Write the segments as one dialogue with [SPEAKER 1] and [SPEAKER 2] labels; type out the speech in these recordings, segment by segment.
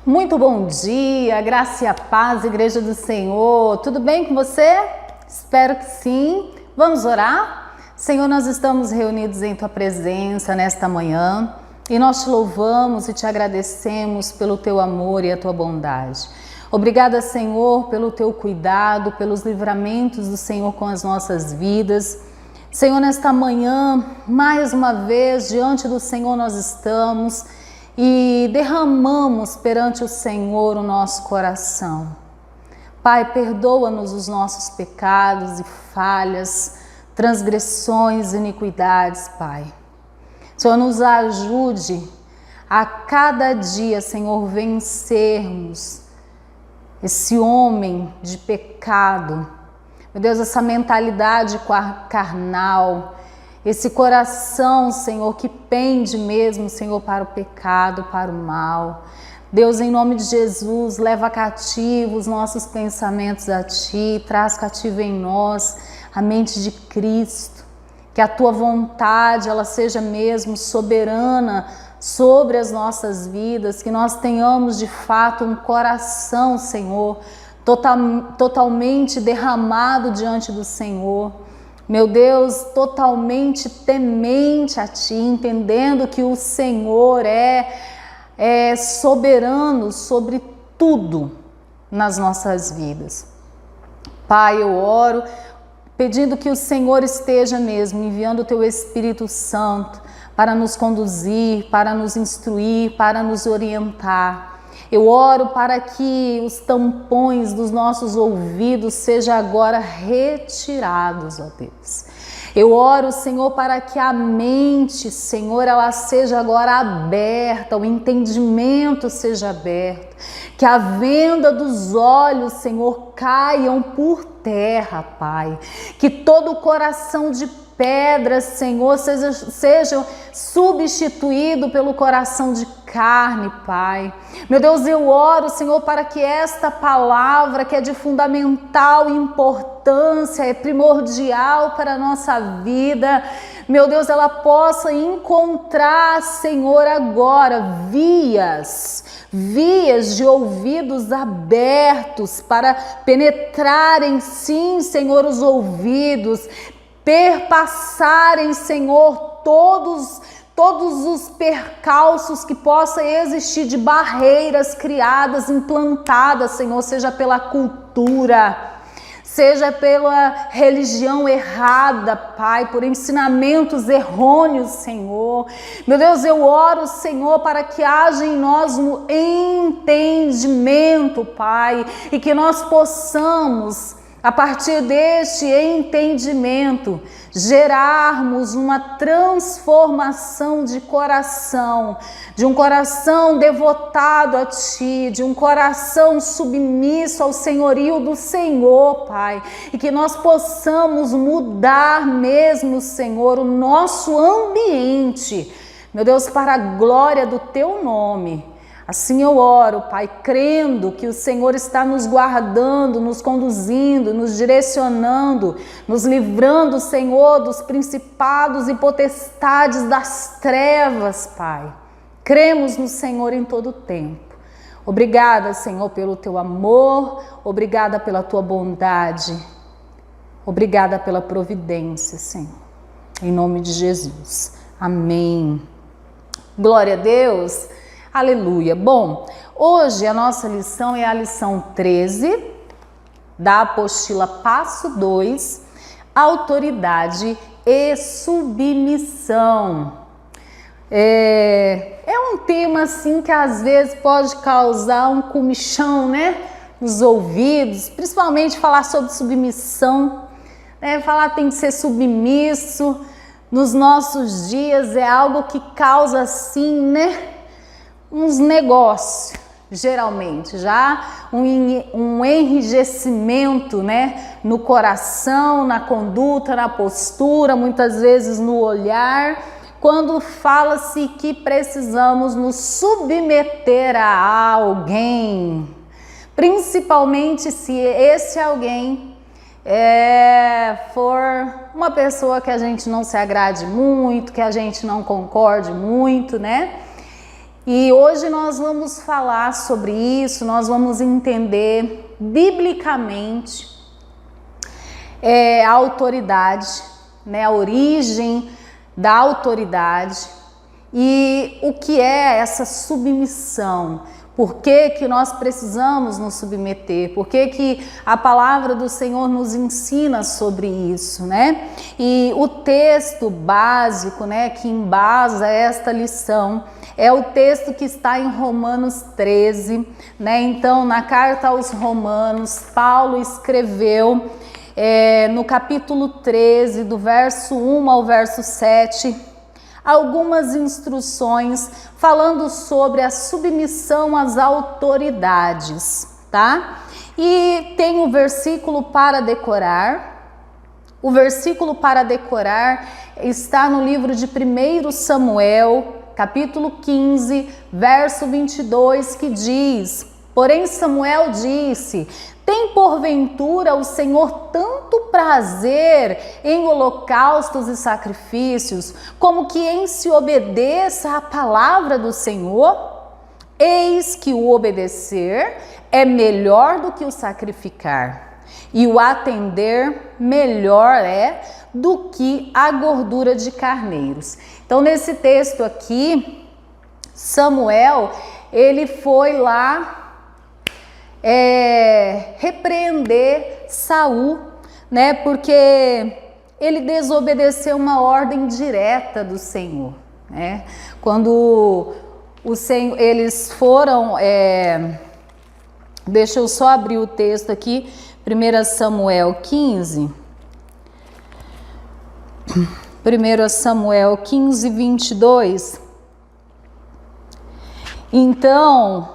[SPEAKER 1] Muito bom dia, graça e a paz, Igreja do Senhor. Tudo bem com você? Espero que sim. Vamos orar? Senhor, nós estamos reunidos em Tua presença nesta manhã e nós Te louvamos e Te agradecemos pelo Teu amor e a Tua bondade. Obrigada, Senhor, pelo Teu cuidado, pelos livramentos do Senhor com as nossas vidas. Senhor, nesta manhã, mais uma vez, diante do Senhor nós estamos e derramamos perante o Senhor o nosso coração. Pai, perdoa-nos os nossos pecados e falhas, transgressões e iniquidades, Pai. Senhor, nos ajude a cada dia, Senhor, vencermos esse homem de pecado, meu Deus, essa mentalidade carnal, esse coração, Senhor, que pende mesmo, Senhor, para o pecado, para o mal. Deus, em nome de Jesus, leva cativo os nossos pensamentos a Ti, traz cativo em nós a mente de Cristo, que a Tua vontade, ela seja mesmo soberana sobre as nossas vidas, que nós tenhamos de fato um coração, Senhor, totalmente derramado diante do Senhor. Meu Deus, totalmente temente a Ti, entendendo que o Senhor é soberano sobre tudo nas nossas vidas. Pai, eu oro pedindo que o Senhor esteja mesmo enviando o Teu Espírito Santo para nos conduzir, para nos instruir, para nos orientar. Eu oro para que os tampões dos nossos ouvidos sejam agora retirados, ó Deus. Eu oro, Senhor, para que a mente, Senhor, ela seja agora aberta, o entendimento seja aberto, que a venda dos olhos, Senhor, caiam por terra, Pai, que todo o coração de pedra, Senhor, seja substituído pelo coração de carne, Pai. Meu Deus, eu oro, Senhor, para que esta palavra, que é de fundamental importância, é primordial para a nossa vida, meu Deus, ela possa encontrar, Senhor, agora vias de ouvidos abertos para penetrarem, sim, Senhor, os ouvidos, perpassarem, Senhor, todos os percalços que possa existir de barreiras criadas, implantadas, Senhor, seja pela cultura, seja pela religião errada, Pai, por ensinamentos errôneos, Senhor. Meu Deus, eu oro, Senhor, para que haja em nós um entendimento, Pai, e que nós possamos, a partir deste entendimento, gerarmos uma transformação de coração, de um coração devotado a Ti, de um coração submisso ao senhorio do Senhor, Pai, e que nós possamos mudar mesmo, Senhor, o nosso ambiente, meu Deus, para a glória do Teu nome. Assim eu oro, Pai, crendo que o Senhor está nos guardando, nos conduzindo, nos direcionando, nos livrando, Senhor, dos principados e potestades das trevas, Pai. Cremos no Senhor em todo o tempo. Obrigada, Senhor, pelo Teu amor, obrigada pela Tua bondade, obrigada pela providência, Senhor. Em nome de Jesus. Amém. Glória a Deus. Aleluia. Bom, hoje a nossa lição é a lição 13 da apostila Passo 2, Autoridade e Submissão. É um tema assim que às vezes pode causar um comichão, né, nos ouvidos, principalmente falar sobre submissão, né, falar tem que ser submisso nos nossos dias é algo que causa assim, né, uns negócios, geralmente, já um enrijecimento, né, no coração, na conduta, na postura, muitas vezes no olhar, quando fala-se que precisamos nos submeter a alguém, principalmente se esse alguém for uma pessoa que a gente não se agrade muito, que a gente não concorde muito, né? E hoje nós vamos falar sobre isso, nós vamos entender biblicamente a autoridade, né, a origem da autoridade e o que é essa submissão. Por que que nós precisamos nos submeter? Por que que a palavra do Senhor nos ensina sobre isso, né? E o texto básico, né, que embasa esta lição é o texto que está em Romanos 13, né? Então, na carta aos Romanos, Paulo escreveu no capítulo 13, do verso 1 ao verso 7, algumas instruções falando sobre a submissão às autoridades, tá? E tem o versículo para decorar. O versículo para decorar está no livro de 1 Samuel, capítulo 15, verso 22, que diz: porém Samuel disse: tem porventura o Senhor tanto prazer em holocaustos e sacrifícios, como que em se obedeça à palavra do Senhor? Eis que o obedecer é melhor do que o sacrificar, e o atender melhor é do que a gordura de carneiros. Então, nesse texto aqui, Samuel, ele foi lá repreender Saul, né? Porque ele desobedeceu uma ordem direta do Senhor, né? Quando eles foram, deixa eu só abrir o texto aqui, 1 Samuel 15. 1 Samuel 15, 22. Então,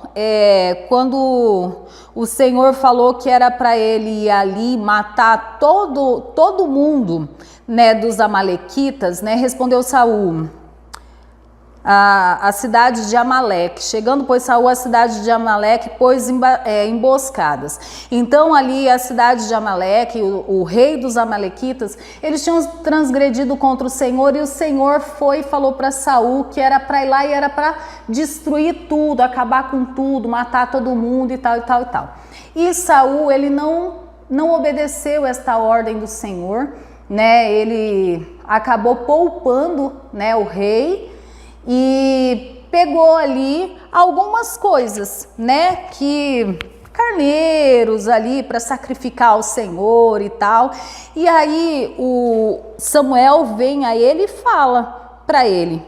[SPEAKER 1] quando o Senhor falou que era para ele ir ali matar todo mundo, né, dos amalequitas, né, respondeu Saul: a cidade de Amaleque. Chegando, pois, Saul à cidade de Amaleque, pôs emboscadas. Então, ali, a cidade de Amaleque, o rei dos amalequitas, eles tinham transgredido contra o Senhor, e o Senhor foi e falou para Saul que era para ir lá e era para destruir tudo, acabar com tudo, matar todo mundo e tal, e tal, e tal. E Saul, ele não obedeceu esta ordem do Senhor, né? Ele acabou poupando, né, o rei, e pegou ali algumas coisas, né, que carneiros ali para sacrificar ao Senhor e tal. E aí o Samuel vem a ele e fala para ele,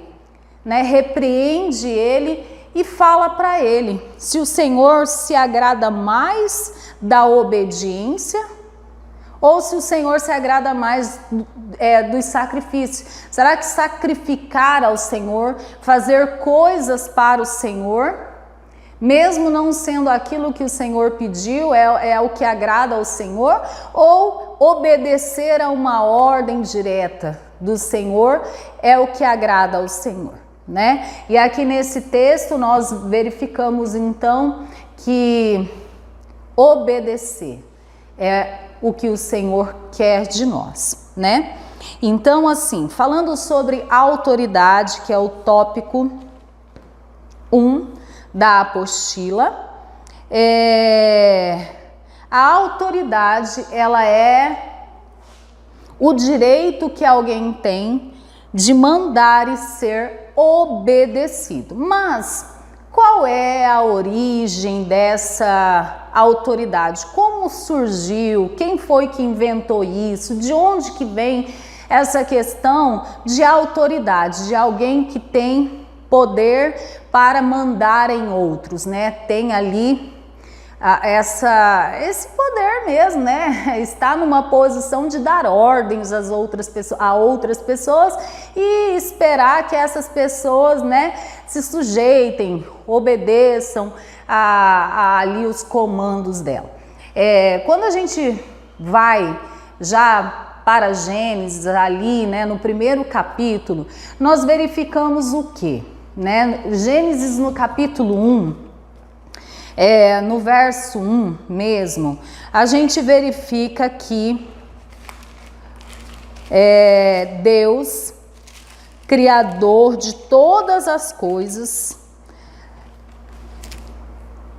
[SPEAKER 1] né, repreende ele e fala para ele se o Senhor se agrada mais da obediência ou se o Senhor se agrada mais dos sacrifícios. Será que sacrificar ao Senhor, fazer coisas para o Senhor, mesmo não sendo aquilo que o Senhor pediu, é o que agrada ao Senhor? Ou obedecer a uma ordem direta do Senhor é o que agrada ao Senhor, né? E aqui nesse texto nós verificamos então que obedecer é o que o Senhor quer de nós, né? Então, assim, falando sobre autoridade, que é o tópico 1 da apostila, a autoridade, ela é o direito que alguém tem de mandar e ser obedecido. Mas qual é a origem dessa autoridade? Como surgiu? Quem foi que inventou isso? De onde que vem essa questão de autoridade, de alguém que tem poder para mandar em outros, né? Tem ali esse poder mesmo, né? Está numa posição de dar ordens a outras pessoas e esperar que essas pessoas, né, se sujeitem, obedeçam ali os comandos dela. Quando a gente vai já para Gênesis, ali, né, no primeiro capítulo, nós verificamos o quê? Né? Gênesis no capítulo 1, no verso 1 mesmo, a gente verifica que Deus, Criador de todas as coisas,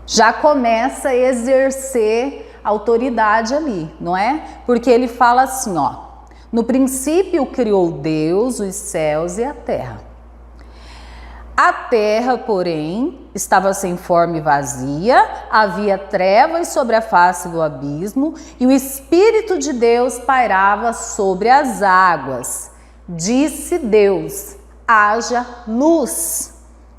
[SPEAKER 1] já começa a exercer autoridade ali, não é? Porque ele fala assim, ó: no princípio criou Deus os céus e a terra. A terra, porém, estava sem forma e vazia, havia trevas sobre a face do abismo, e o Espírito de Deus pairava sobre as águas. Disse Deus: haja luz,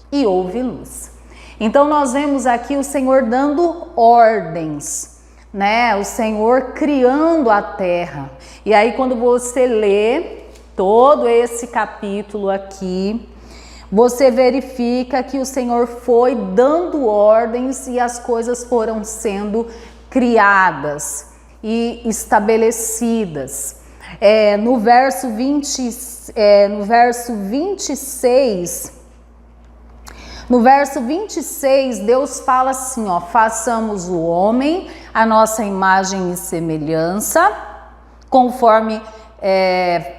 [SPEAKER 1] e houve luz. Então nós vemos aqui o Senhor dando ordens, né? O Senhor criando a terra. E aí quando você lê todo esse capítulo aqui, você verifica que o Senhor foi dando ordens e as coisas foram sendo criadas e estabelecidas. No verso 26, Deus fala assim, ó: façamos o homem a nossa imagem e semelhança, conforme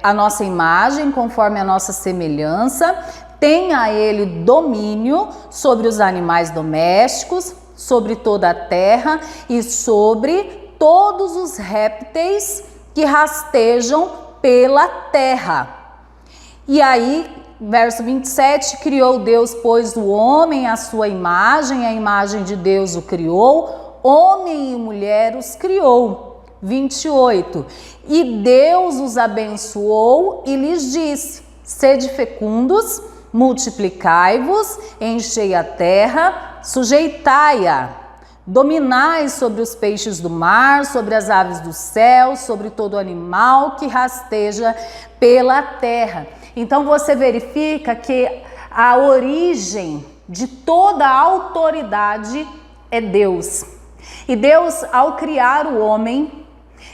[SPEAKER 1] a nossa imagem, conforme a nossa semelhança. Tenha ele domínio sobre os animais domésticos, sobre toda a terra e sobre todos os répteis que rastejam pela terra. E aí, verso 27, criou Deus, pois, o homem à sua imagem, a imagem de Deus o criou, homem e mulher os criou. 28, e Deus os abençoou e lhes disse: sede fecundos, multiplicai-vos, enchei a terra, sujeitai-a, dominai sobre os peixes do mar, sobre as aves do céu, sobre todo animal que rasteja pela terra. Então você verifica que a origem de toda a autoridade é Deus. E Deus, ao criar o homem,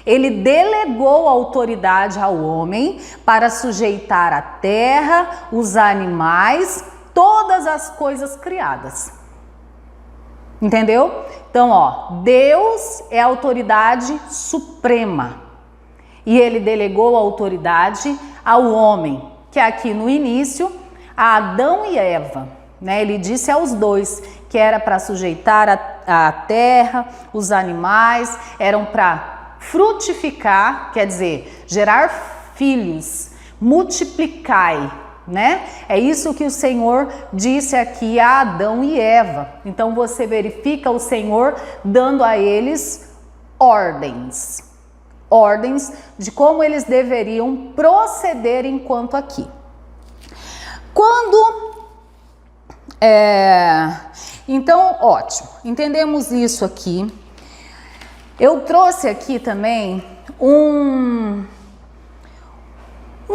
[SPEAKER 1] ele delegou a autoridade ao homem para sujeitar a terra, os animais, todas as coisas criadas. Entendeu? Então, ó, Deus é a autoridade suprema e ele delegou a autoridade ao homem, que aqui no início, a Adão e Eva, né? Ele disse aos dois que era para sujeitar a terra, os animais, eram para frutificar, quer dizer, gerar filhos, multiplicai, né? É isso que o Senhor disse aqui a Adão e Eva. Então você verifica o Senhor dando a eles ordens de como eles deveriam proceder enquanto aqui. Então, ótimo, entendemos isso aqui. Eu trouxe aqui também um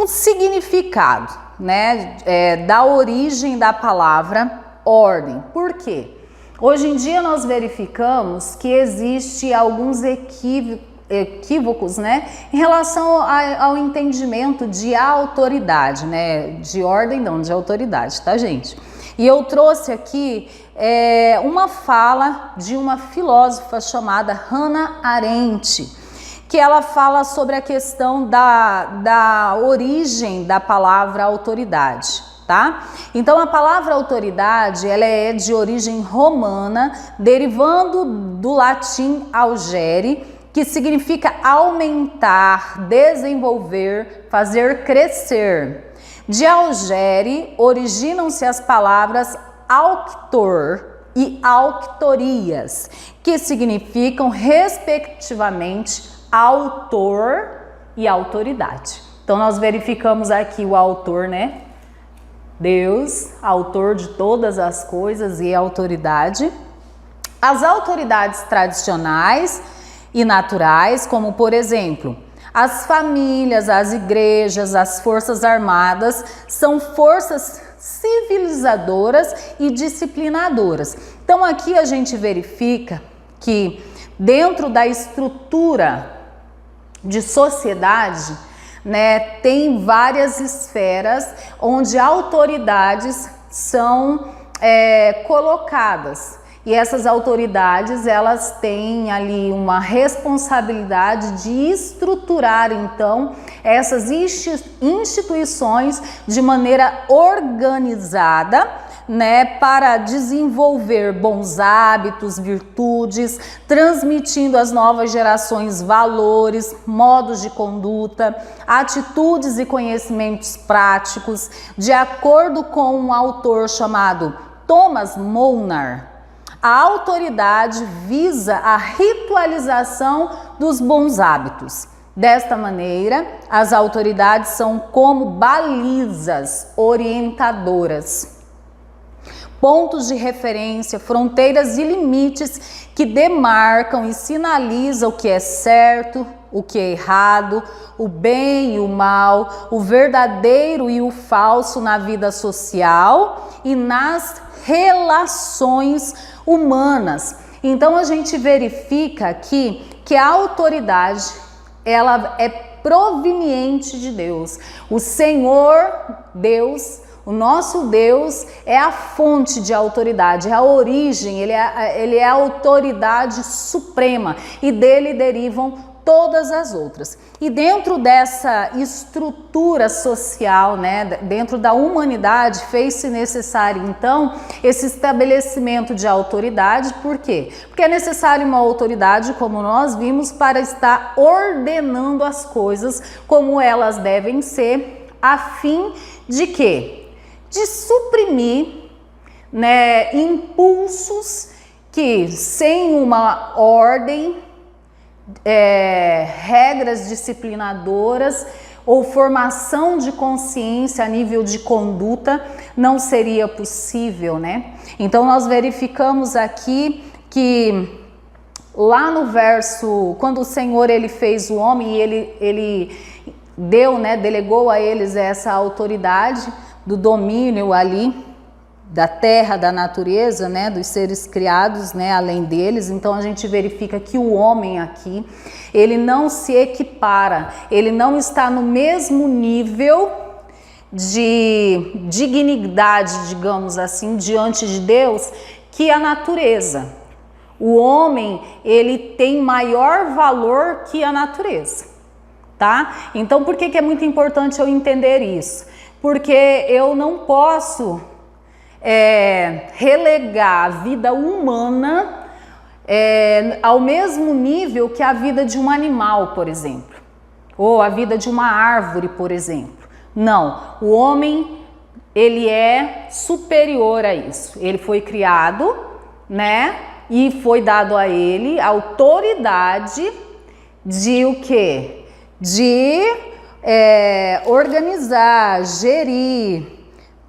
[SPEAKER 1] significado, né, da origem da palavra ordem. Por quê? Hoje em dia nós verificamos que existe alguns equívocos, né, em relação ao entendimento de autoridade, né, de ordem não, de autoridade, tá, gente? E eu trouxe aqui uma fala de uma filósofa chamada Hannah Arendt, que ela fala sobre a questão da origem da palavra autoridade, tá? Então a palavra autoridade, ela é de origem romana, derivando do latim augere, que significa aumentar, desenvolver, fazer crescer. De augere originam-se as palavras auctor e auctorias, que significam respectivamente autor e autoridade. Então nós verificamos aqui o autor, né? Deus, autor de todas as coisas, e autoridade. As autoridades tradicionais e naturais, como por exemplo, as famílias, as igrejas, as forças armadas, são forças civilizadoras e disciplinadoras. Então aqui a gente verifica que dentro da estrutura de sociedade, né, tem várias esferas onde autoridades são colocadas. E essas autoridades, elas têm ali uma responsabilidade de estruturar, então, essas instituições de maneira organizada, né, para desenvolver bons hábitos, virtudes, transmitindo às novas gerações valores, modos de conduta, atitudes e conhecimentos práticos, de acordo com um autor chamado Thomas Molnar. A autoridade visa a ritualização dos bons hábitos. Desta maneira, as autoridades são como balizas orientadoras, pontos de referência, fronteiras e limites que demarcam e sinalizam o que é certo, o que é errado, o bem e o mal, o verdadeiro e o falso na vida social e nas relações humanas. Então a gente verifica aqui que a autoridade, ela é proveniente de Deus. O Senhor Deus, o nosso Deus, é a fonte de autoridade, é a origem, ele é a autoridade suprema e dele derivam todas as outras. E dentro dessa estrutura social, né, dentro da humanidade, fez-se necessário então esse estabelecimento de autoridade. Por quê? Porque é necessário uma autoridade, como nós vimos, para estar ordenando as coisas como elas devem ser, a fim de quê? De suprimir, né, impulsos que sem uma ordem, regras disciplinadoras ou formação de consciência a nível de conduta não seria possível, né? Então nós verificamos aqui que lá no verso, quando o Senhor ele fez o homem e ele deu, né, delegou a eles essa autoridade do domínio ali da terra, da natureza, né, dos seres criados, né, além deles. Então a gente verifica que o homem aqui, ele não se equipara, ele não está no mesmo nível de dignidade, digamos assim, diante de Deus que a natureza. O homem, ele tem maior valor que a natureza, tá? Então por que é muito importante eu entender isso? Porque eu não posso relegar a vida humana ao mesmo nível que a vida de um animal, por exemplo, ou a vida de uma árvore, por exemplo. Não, o homem, ele é superior a isso. Ele foi criado, né, e foi dado a ele a autoridade de o quê? De organizar, gerir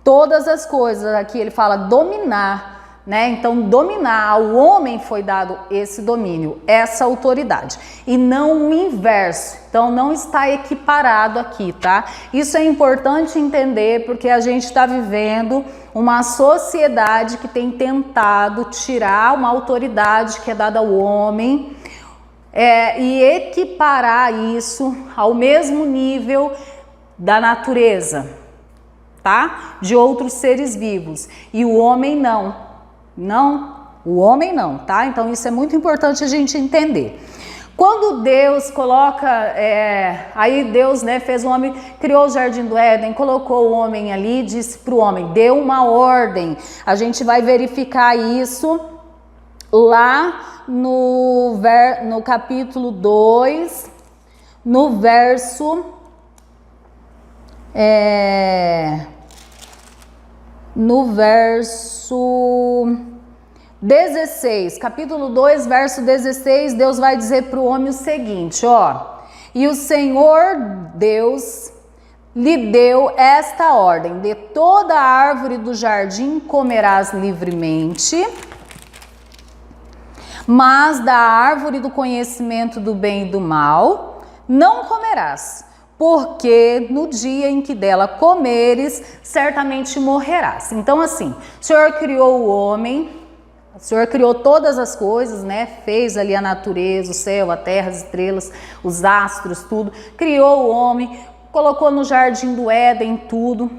[SPEAKER 1] todas as coisas. Aqui ele fala dominar, né? Então dominar, ao homem foi dado esse domínio, essa autoridade, e não o inverso. Então não está equiparado aqui, tá? Isso é importante entender, porque a gente está vivendo uma sociedade que tem tentado tirar uma autoridade que é dada ao homem e equiparar isso ao mesmo nível da natureza, tá? De outros seres vivos. E o homem não, o homem não, tá? Então isso é muito importante a gente entender. Quando Deus coloca, aí Deus, né, fez o homem, criou o Jardim do Éden, colocou o homem ali, disse para o homem, deu uma ordem. A gente vai verificar isso lá no capítulo 2, no verso... no verso 16, capítulo 2, verso 16, Deus vai dizer para o homem o seguinte, ó: e o Senhor Deus lhe deu esta ordem: de toda a árvore do jardim comerás livremente, mas da árvore do conhecimento do bem e do mal não comerás, porque no dia em que dela comeres, certamente morrerás. Então assim, o Senhor criou o homem, o Senhor criou todas as coisas, né? Fez ali a natureza, o céu, a terra, as estrelas, os astros, tudo. Criou o homem, colocou no Jardim do Éden tudo.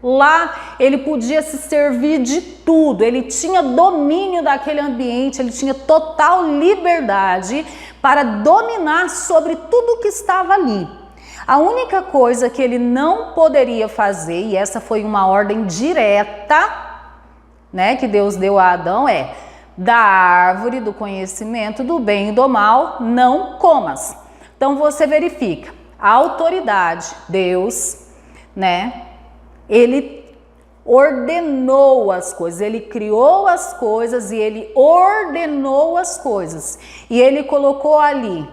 [SPEAKER 1] Lá ele podia se servir de tudo, ele tinha domínio daquele ambiente, ele tinha total liberdade para dominar sobre tudo que estava ali. A única coisa que ele não poderia fazer, e essa foi uma ordem direta, né, que Deus deu a Adão é: da árvore do conhecimento do bem e do mal não comas. Então você verifica, a autoridade, Deus, né, ele ordenou as coisas, ele criou as coisas e ele ordenou as coisas. E ele colocou ali: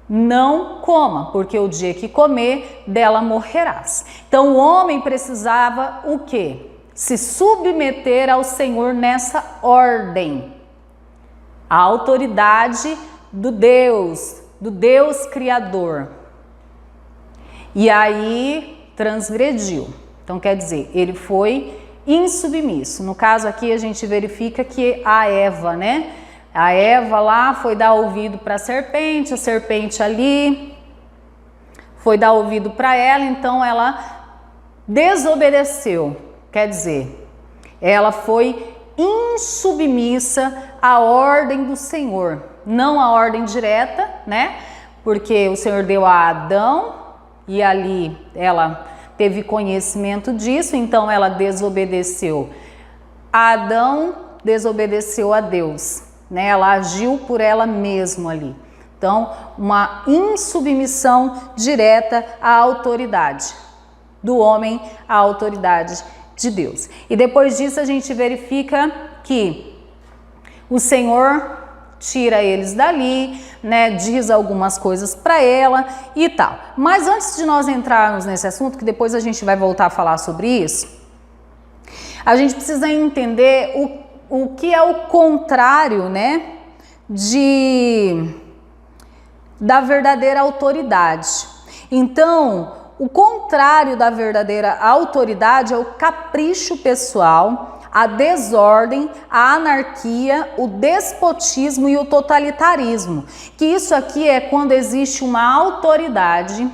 [SPEAKER 1] não coma, porque o dia que comer, dela morrerás. Então o homem precisava o quê? Se submeter ao Senhor nessa ordem. A autoridade do Deus Criador. E aí transgrediu. Então quer dizer, ele foi insubmisso. No caso aqui a gente verifica que a Eva, né? A Eva lá foi dar ouvido para a serpente ali foi dar ouvido para ela, então ela desobedeceu. Quer dizer, ela foi insubmissa à ordem do Senhor, não à ordem direta, né? Porque o Senhor deu a Adão e ali ela teve conhecimento disso, então ela desobedeceu. Adão desobedeceu a Deus, né? Ela agiu por ela mesma ali. Então, uma insubmissão direta à autoridade do homem, à autoridade de Deus. E depois disso a gente verifica que o Senhor tira eles dali, né, diz algumas coisas para ela e tal. Mas antes de nós entrarmos nesse assunto, que depois a gente vai voltar a falar sobre isso, a gente precisa entender o que é o contrário, né, da verdadeira autoridade. Então, o contrário da verdadeira autoridade é o capricho pessoal, a desordem, a anarquia, o despotismo e o totalitarismo. Que isso aqui é quando existe uma autoridade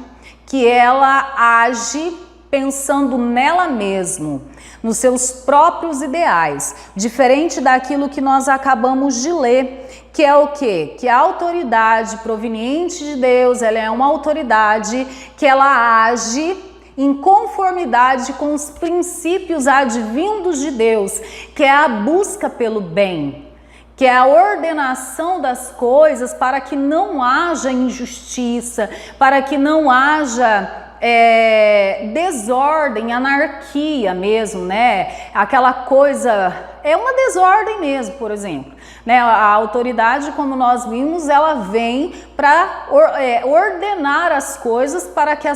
[SPEAKER 1] que ela age pensando nela mesma, nos seus próprios ideais, diferente daquilo que nós acabamos de ler, que é o quê? Que a autoridade proveniente de Deus, ela é uma autoridade que ela age em conformidade com os princípios advindos de Deus, que é a busca pelo bem, que é a ordenação das coisas para que não haja injustiça, para que não haja desordem, anarquia mesmo, né? Aquela coisa, é uma desordem mesmo, por exemplo, né? A autoridade, como nós vimos, ela vem para ordenar as coisas para que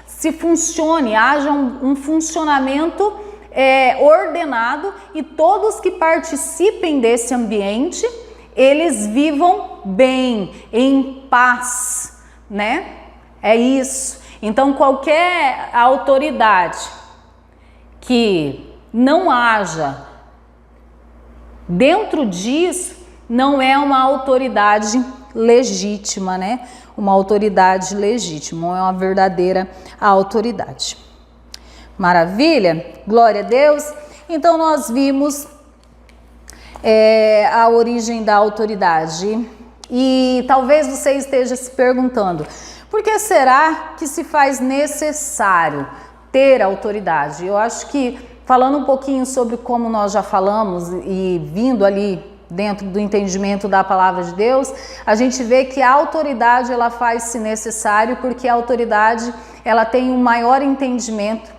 [SPEAKER 1] se funcione, haja um funcionamento ordenado e todos que participem desse ambiente, eles vivam bem, em paz, né? É isso. Então, qualquer autoridade que não haja dentro disso, não é uma autoridade legítima, né? Uma autoridade legítima, não é uma verdadeira autoridade. Maravilha? Glória a Deus. Então, nós vimos a origem da autoridade. E talvez você esteja se perguntando: por que será que se faz necessário ter autoridade? Eu acho que, falando um pouquinho sobre como nós já falamos e vindo ali dentro do entendimento da palavra de Deus, a gente vê que a autoridade ela faz-se necessário porque a autoridade ela tem um maior entendimento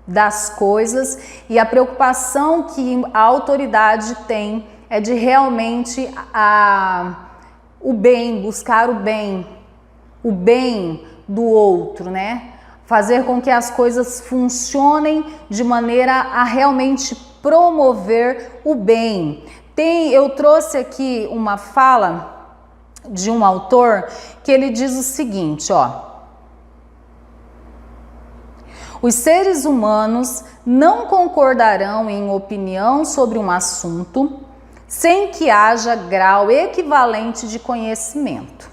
[SPEAKER 1] das coisas, e a preocupação que a autoridade tem é de realmente o bem, buscar o bem do outro, né? Fazer com que as coisas funcionem de maneira a realmente promover o bem. Eu trouxe aqui uma fala de um autor que ele diz o seguinte, ó: os seres humanos não concordarão em opinião sobre um assunto sem que haja grau equivalente de conhecimento.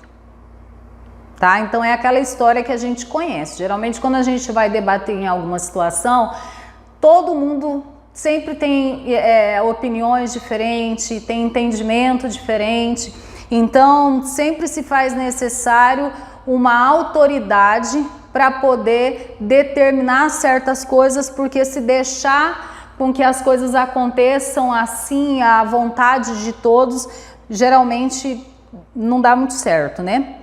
[SPEAKER 1] Tá? Então é aquela história que a gente conhece. Geralmente quando a gente vai debater em alguma situação, todo mundo sempre tem opiniões diferentes, tem entendimento diferente. Então sempre se faz necessário uma autoridade para poder determinar certas coisas, porque se deixar com que as coisas aconteçam assim, à vontade de todos, geralmente não dá muito certo, né?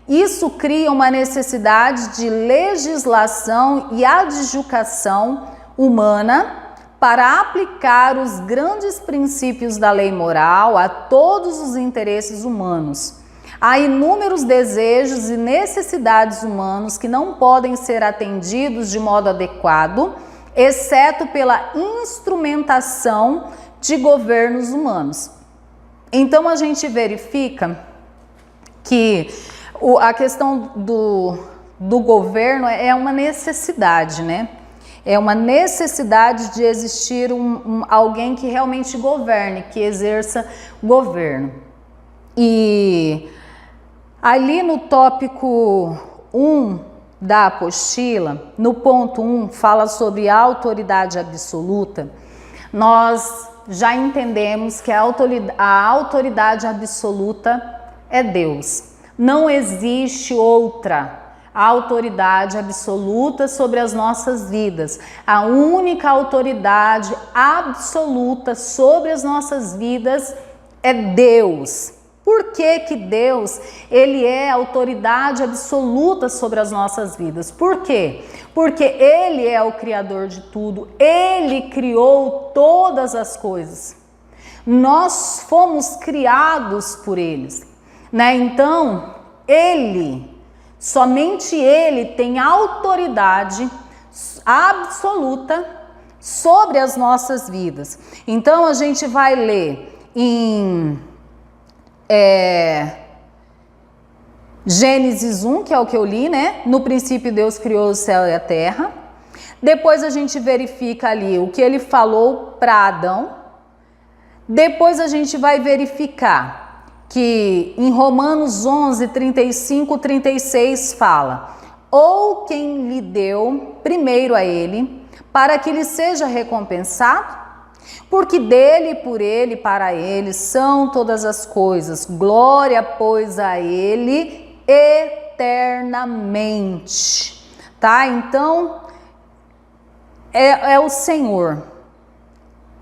[SPEAKER 1] Isso cria uma necessidade de legislação e adjudicação humana para aplicar os grandes princípios da lei moral a todos os interesses humanos. Há inúmeros desejos e necessidades humanos que não podem ser atendidos de modo adequado, exceto pela instrumentação de governos humanos. Então a gente verifica que a questão do governo é uma necessidade, né? É uma necessidade de existir alguém que realmente governe, que exerça governo. E ali no tópico 1 da apostila, no ponto 1, fala sobre a autoridade absoluta. Nós já entendemos que a autoridade absoluta é Deus. Não existe outra autoridade absoluta sobre as nossas vidas. A única autoridade absoluta sobre as nossas vidas é Deus. Por que Deus, ele é autoridade absoluta sobre as nossas vidas? Por quê? Porque ele é o criador de tudo, ele criou todas as coisas. Nós fomos criados por eles, né? Então, somente ele tem autoridade absoluta sobre as nossas vidas. Então a gente vai ler em Gênesis 1, que é o que eu li, né? No princípio Deus criou o céu e a terra. Depois a gente verifica ali o que ele falou para Adão. Depois a gente vai verificar que em Romanos 11, 35, 36 fala: ou quem lhe deu primeiro a ele, para que lhe seja recompensado, porque dele, por ele, para ele são todas as coisas, glória, pois, a ele eternamente. Tá? Então, é o Senhor,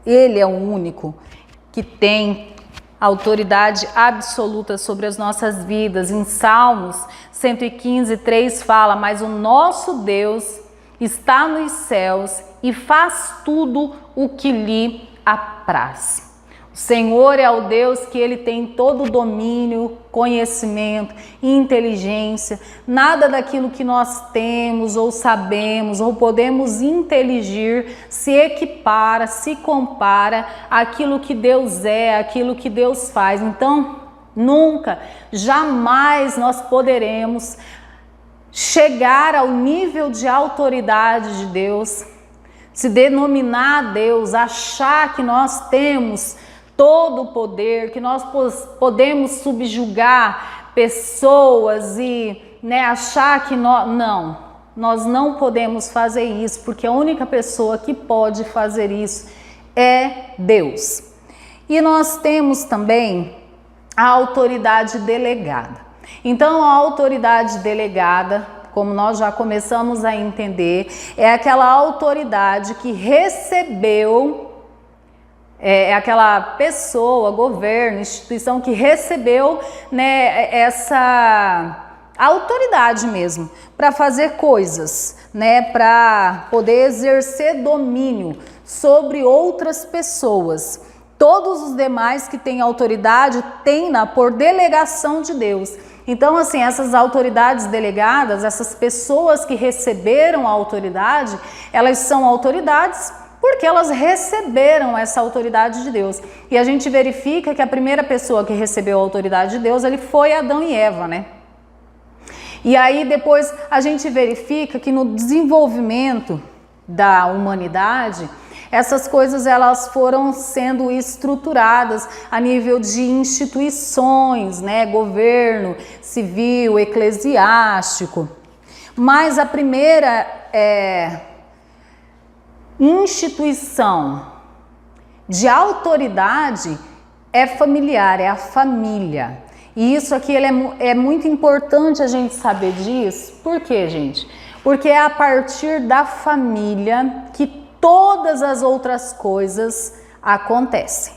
[SPEAKER 1] ele é o único que tem autoridade absoluta sobre as nossas vidas. Em Salmos 115, 3 fala: mas o nosso Deus está nos céus e faz tudo o que lhe apraz. O Senhor é o Deus que ele tem todo o domínio, conhecimento, inteligência. Nada daquilo que nós temos ou sabemos ou podemos inteligir se equipara, se compara àquilo que Deus é, àquilo que Deus faz. Então, nunca, jamais nós poderemos chegar ao nível de autoridade de Deus, se denominar Deus, achar que nós temos todo o poder, que nós podemos subjugar pessoas e achar que nós não podemos fazer isso, porque a única pessoa que pode fazer isso é Deus. E nós temos também a autoridade delegada. Então, a autoridade delegada, como nós já começamos a entender, é aquela autoridade que recebeu, é aquela pessoa, governo, instituição que recebeu essa autoridade mesmo para fazer coisas, para poder exercer domínio sobre outras pessoas. Todos os demais que têm autoridade têm-na por delegação de Deus. Então, assim, essas autoridades delegadas, essas pessoas que receberam a autoridade, elas são autoridades porque elas receberam essa autoridade de Deus. E a gente verifica que a primeira pessoa que recebeu a autoridade de Deus, ele foi Adão e Eva, né? E aí depois a gente verifica que no desenvolvimento da humanidade, essas coisas elas foram sendo estruturadas a nível de instituições, governo civil, eclesiástico. Mas a primeira instituição de autoridade é familiar, é a família. E isso aqui é muito importante a gente saber disso. Por quê, gente? Porque é a partir da família que todas as outras coisas acontecem,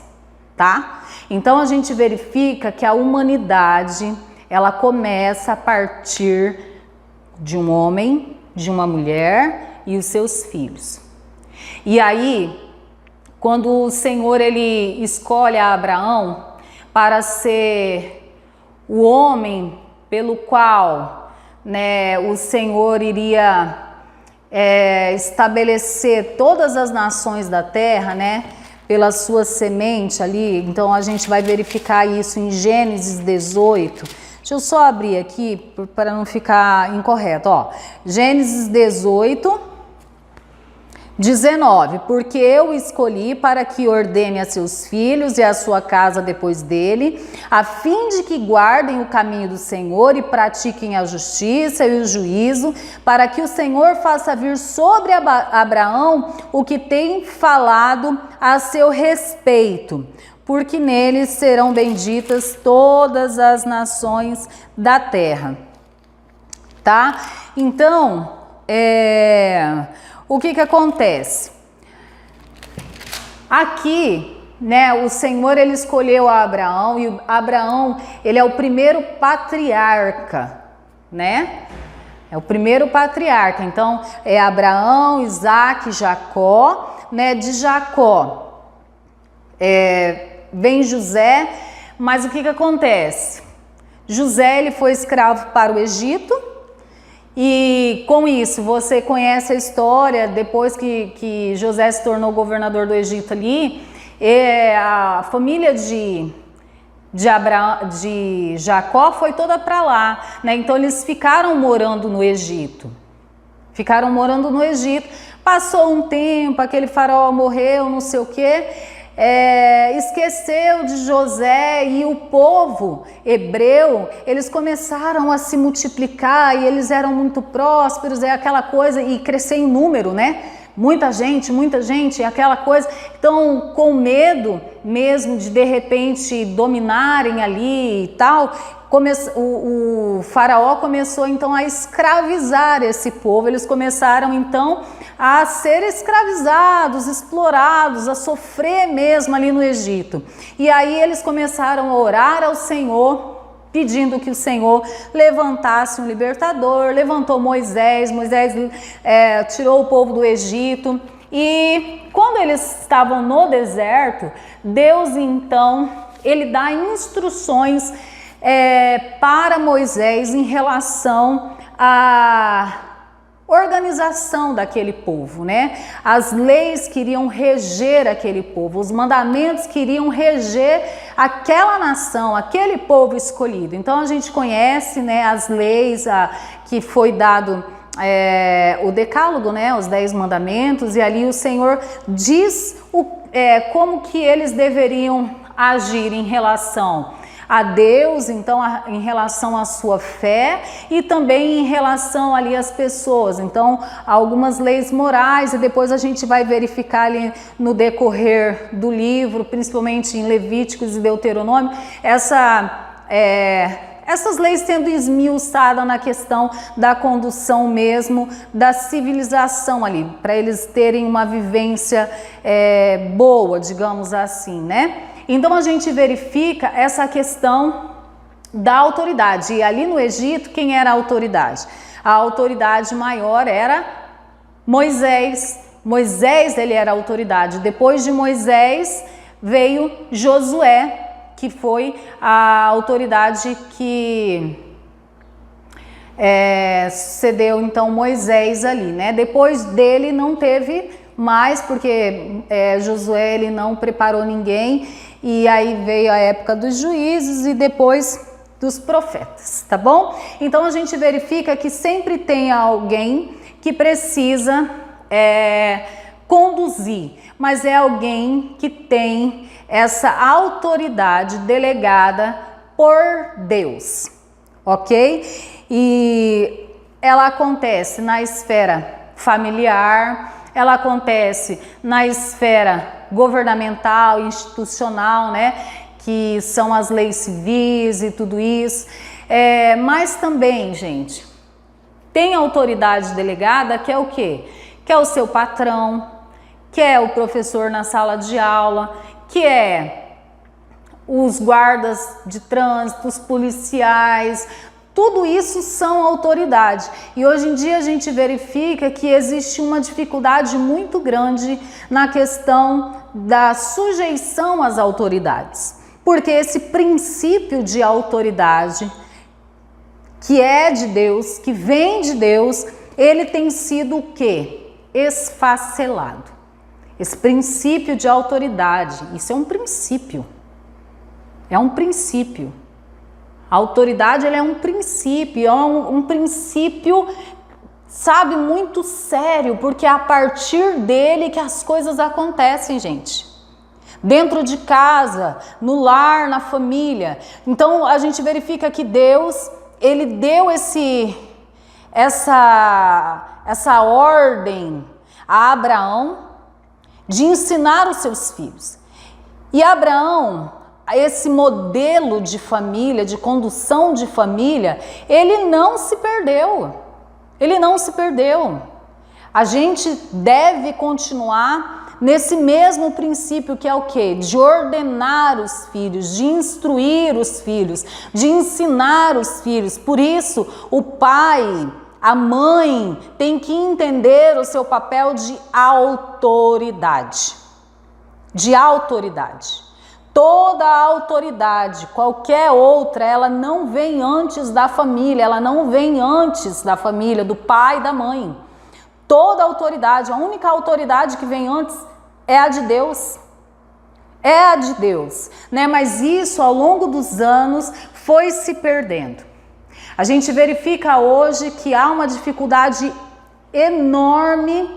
[SPEAKER 1] tá? Então a gente verifica que a humanidade, ela começa a partir de um homem, de uma mulher e os seus filhos. E aí, quando o Senhor ele escolhe a Abraão para ser o homem pelo qual, né, o Senhor iria estabelecer todas as nações da terra, né, pela sua semente ali. Então a gente vai verificar isso em Gênesis 18. Deixa eu só abrir aqui para não ficar incorreto, ó. Gênesis 18, 19, porque eu o escolhi para que ordene a seus filhos e a sua casa depois dele, a fim de que guardem o caminho do Senhor e pratiquem a justiça e o juízo, para que o Senhor faça vir sobre Abraão o que tem falado a seu respeito, porque nele serão benditas todas as nações da terra. Tá? Então, o que acontece? Aqui, né, o Senhor ele escolheu a Abraão e Abraão, ele é o primeiro patriarca, né? É o primeiro patriarca. Então, é Abraão, Isaac, Jacó, né? De Jacó vem José, mas o que acontece? José ele foi escravo para o Egito. E com isso, você conhece a história, depois que José se tornou governador do Egito ali, a família de Jacó foi toda para lá, né? Então eles ficaram morando no Egito. Passou um tempo, aquele faraó morreu, não sei o quê. Esqueceu de José e o povo hebreu, eles começaram a se multiplicar e eles eram muito prósperos, aquela coisa, e crescer em número, né? Muita gente, aquela coisa. Então, com medo mesmo de repente dominarem ali e tal, o faraó começou então a escravizar esse povo. Eles começaram então a ser escravizados, explorados, a sofrer mesmo ali no Egito. E aí eles começaram a orar ao Senhor, pedindo que o Senhor levantasse um libertador. Levantou Moisés tirou o povo do Egito. E quando eles estavam no deserto, Deus então, ele dá instruções para Moisés em relação à organização daquele povo, né? As leis que iriam reger aquele povo, os mandamentos que iriam reger aquela nação, aquele povo escolhido. Então a gente conhece, né, as leis que foi dado o decálogo, né, os 10 mandamentos, e ali o Senhor diz como que eles deveriam agir em relação a Deus, então em relação à sua fé e também em relação ali às pessoas. Então algumas leis morais, e depois a gente vai verificar ali no decorrer do livro, principalmente em Levíticos e Deuteronômio, essas leis sendo esmiuçadas na questão da condução mesmo, da civilização ali, para eles terem uma vivência boa, digamos assim, né? Então a gente verifica essa questão da autoridade. E ali no Egito, quem era a autoridade? A autoridade maior era Moisés. Moisés, ele era a autoridade. Depois de Moisés veio Josué, que foi a autoridade que sucedeu então Moisés ali, né? Depois dele não teve mais, porque Josué ele não preparou ninguém, e aí veio a época dos juízes e depois dos profetas, tá bom? Então a gente verifica que sempre tem alguém que precisa conduzir, mas é alguém que tem essa autoridade delegada por Deus, ok? E ela acontece na esfera familiar, ela acontece na esfera governamental, institucional, né? Que são as leis civis e tudo isso. Mas também, gente, tem autoridade delegada, que é o quê? Que é o seu patrão, que é o professor na sala de aula, que é os guardas de trânsito, os policiais, tudo isso são autoridade. E hoje em dia a gente verifica que existe uma dificuldade muito grande na questão da sujeição às autoridades. Porque esse princípio de autoridade, que é de Deus, que vem de Deus, ele tem sido o quê? Esfacelado. Esse princípio de autoridade, isso é um princípio. É um princípio. A autoridade, ela é um princípio, é um princípio, sabe, muito sério, porque é a partir dele que as coisas acontecem, gente. Dentro de casa, no lar, na família. Então, a gente verifica que Deus, ele deu essa ordem a Abraão de ensinar os seus filhos. E Abraão, esse modelo de família, de condução de família, ele não se perdeu. Ele não se perdeu. A gente deve continuar nesse mesmo princípio, que é o quê? De ordenar os filhos, de instruir os filhos, de ensinar os filhos. Por isso, o pai, a mãe tem que entender o seu papel de autoridade. De autoridade. Toda a autoridade, qualquer outra, ela não vem antes da família, ela não vem antes da família, do pai e da mãe. Toda a autoridade, a única autoridade que vem antes é a de Deus. É a de Deus, né? Mas isso ao longo dos anos foi se perdendo. A gente verifica hoje que há uma dificuldade enorme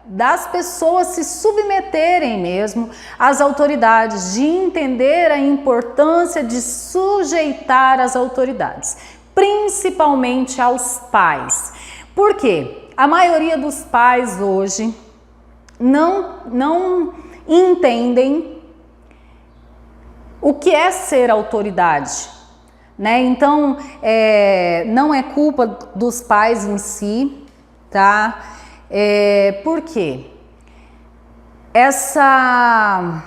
[SPEAKER 1] das pessoas se submeterem mesmo às autoridades, de entender a importância de sujeitar as autoridades, principalmente aos pais. Por quê? A maioria dos pais hoje não entendem o que é ser autoridade, né? Então, não é culpa dos pais em si, tá? Por quê? Essa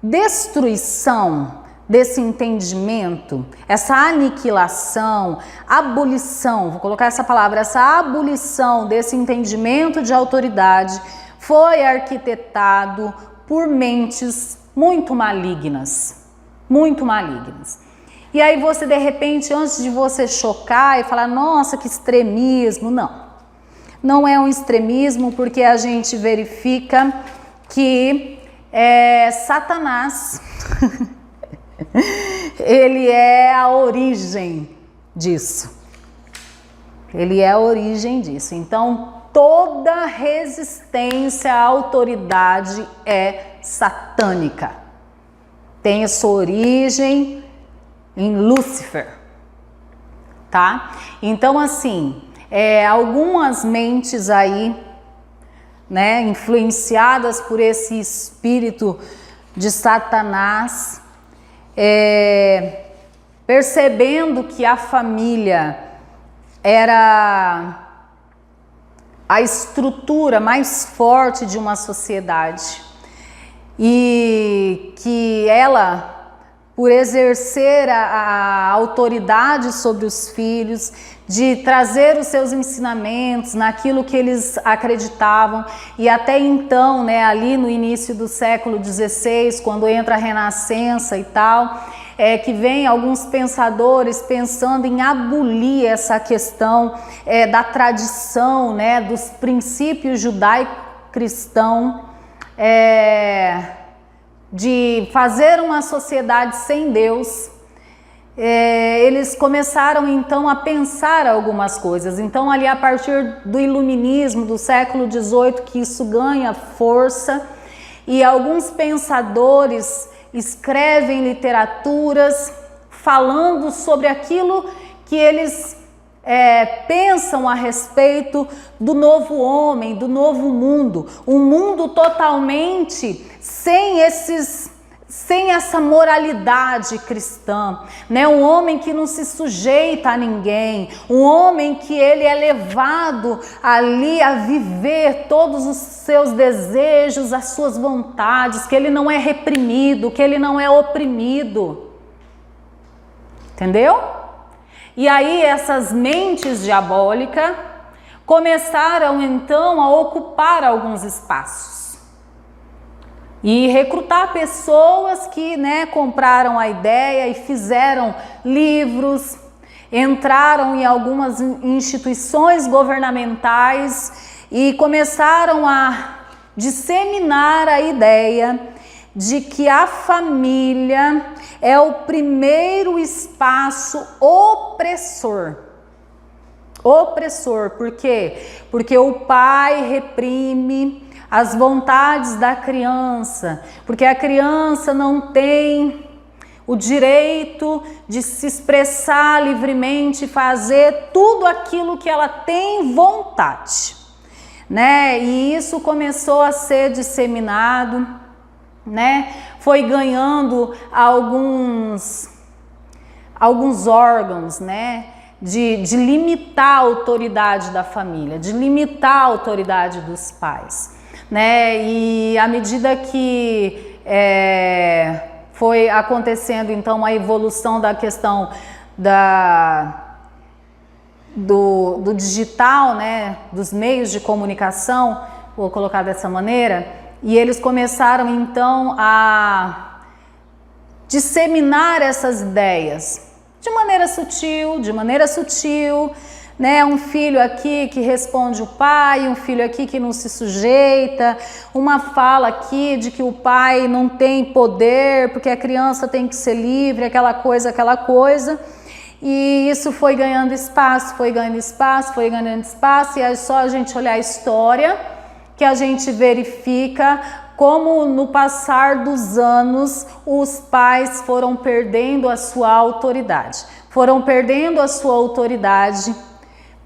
[SPEAKER 1] destruição desse entendimento, essa aniquilação, abolição, vou colocar essa palavra, essa abolição desse entendimento de autoridade foi arquitetado por mentes muito malignas, muito malignas. E aí você, de repente, antes de você chocar e falar, nossa, que extremismo, não é um extremismo, porque a gente verifica que Satanás, ele é a origem disso. Ele é a origem disso. Então, toda resistência à autoridade é satânica. Tem a sua origem em Lúcifer, tá? Então, assim, algumas mentes aí, né, influenciadas por esse espírito de Satanás, percebendo que a família era a estrutura mais forte de uma sociedade e que ela, por exercer a autoridade sobre os filhos, de trazer os seus ensinamentos naquilo que eles acreditavam, e até então, né, ali no início do século XVI, quando entra a Renascença e tal, que vem alguns pensadores pensando em abolir essa questão da tradição, né, dos princípios judaico-cristão, de fazer uma sociedade sem Deus. Eles começaram então a pensar algumas coisas. Então, ali a partir do iluminismo do século XVIII, que isso ganha força, e alguns pensadores escrevem literaturas falando sobre aquilo que eles pensam a respeito do novo homem, do novo mundo, um mundo totalmente sem sem essa moralidade cristã, né? Um homem que não se sujeita a ninguém, um homem que ele é levado ali a viver todos os seus desejos, as suas vontades, que ele não é reprimido, que ele não é oprimido. Entendeu? E aí essas mentes diabólicas começaram então a ocupar alguns espaços e recrutar pessoas que, né, compraram a ideia e fizeram livros, entraram em algumas instituições governamentais e começaram a disseminar a ideia de que a família é o primeiro espaço opressor. Opressor, por quê? Porque o pai reprime as vontades da criança, porque a criança não tem o direito de se expressar livremente, fazer tudo aquilo que ela tem vontade, né? E isso começou a ser disseminado, né? Foi ganhando alguns órgãos, né? De limitar a autoridade da família, de limitar a autoridade dos pais, né? E à medida que foi acontecendo então a evolução da questão do digital, né? Dos meios de comunicação, vou colocar dessa maneira, e eles começaram então a disseminar essas ideias de maneira sutil, né? Um filho aqui que responde o pai, um filho aqui que não se sujeita, uma fala aqui de que o pai não tem poder, porque a criança tem que ser livre, aquela coisa, e isso foi ganhando espaço, e é só a gente olhar a história que a gente verifica como no passar dos anos os pais foram perdendo a sua autoridade.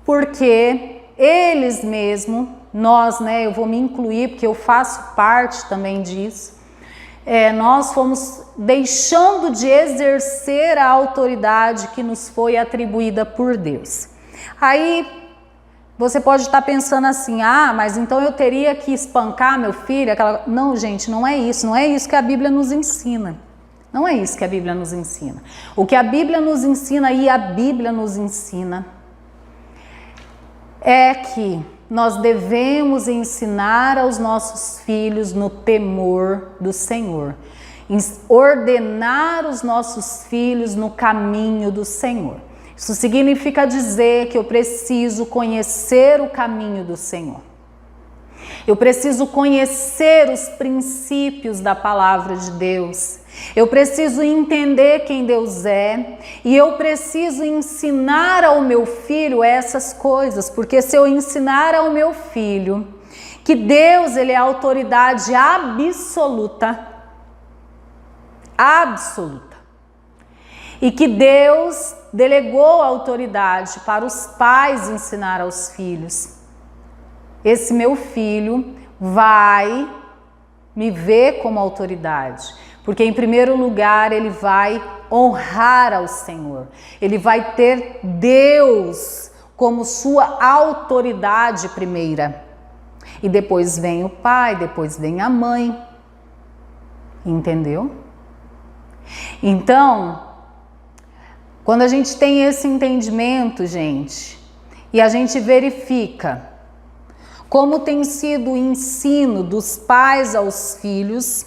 [SPEAKER 1] Porque eles mesmos, nós, né, eu vou me incluir porque eu faço parte também disso, nós fomos deixando de exercer a autoridade que nos foi atribuída por Deus. Aí você pode estar pensando assim, mas então eu teria que espancar meu filho? Não, gente, não é isso que a Bíblia nos ensina. Não é isso que a Bíblia nos ensina. O que a Bíblia nos ensina é que nós devemos ensinar aos nossos filhos no temor do Senhor, ordenar os nossos filhos no caminho do Senhor. Isso significa dizer que eu preciso conhecer o caminho do Senhor. Eu preciso conhecer os princípios da palavra de Deus. Eu preciso entender quem Deus é. E eu preciso ensinar ao meu filho essas coisas. Porque se eu ensinar ao meu filho que Deus, ele é a autoridade absoluta, e que Deus delegou a autoridade para os pais ensinar aos filhos, esse meu filho vai me ver como autoridade, porque em primeiro lugar ele vai honrar ao Senhor, ele vai ter Deus como sua autoridade primeira, e depois vem o pai, depois vem a mãe, entendeu? Então, quando a gente tem esse entendimento, gente, e a gente verifica como tem sido o ensino dos pais aos filhos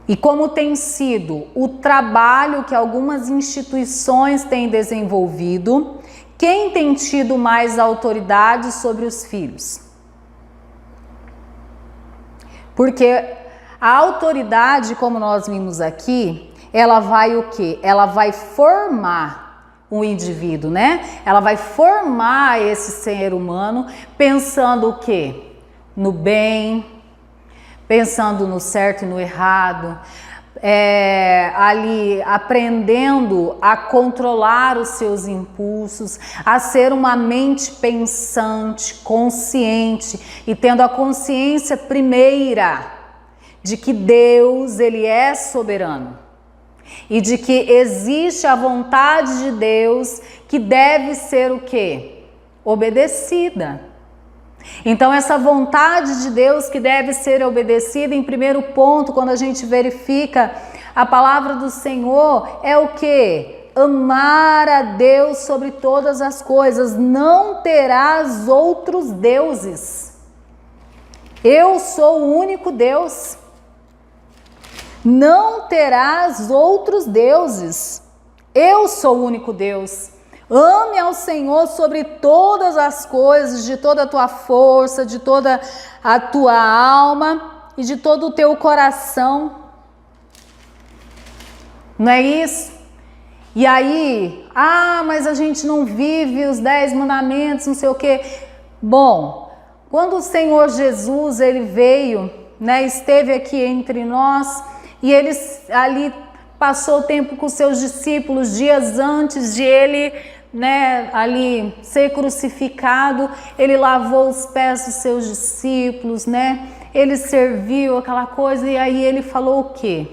[SPEAKER 1] e como tem sido o trabalho que algumas instituições têm desenvolvido, quem tem tido mais autoridade sobre os filhos? Porque a autoridade, como nós vimos aqui, ela vai o quê? Ela vai formar o indivíduo, né? Ela vai formar esse ser humano pensando o quê? No bem, pensando no certo e no errado, ali aprendendo a controlar os seus impulsos, a ser uma mente pensante, consciente e tendo a consciência primeira de que Deus, Ele é soberano e de que existe a vontade de Deus que deve ser o quê? Obedecida. Então essa vontade de Deus que deve ser obedecida, em primeiro ponto, quando a gente verifica a palavra do Senhor, é o quê? Amar a Deus sobre todas as coisas, não terás outros deuses. Eu sou o único Deus. Não terás outros deuses. Eu sou o único Deus. Ame ao Senhor sobre todas as coisas, de toda a tua força, de toda a tua alma e de todo o teu coração. Não é isso? E aí, mas a gente não vive os 10 mandamentos, não sei o quê. Bom, quando o Senhor Jesus, Ele veio, né, esteve aqui entre nós, e Ele ali passou tempo com seus discípulos, dias antes de Ele, né, ali ser crucificado, Ele lavou os pés dos seus discípulos, né, Ele serviu aquela coisa, e aí Ele falou o quê?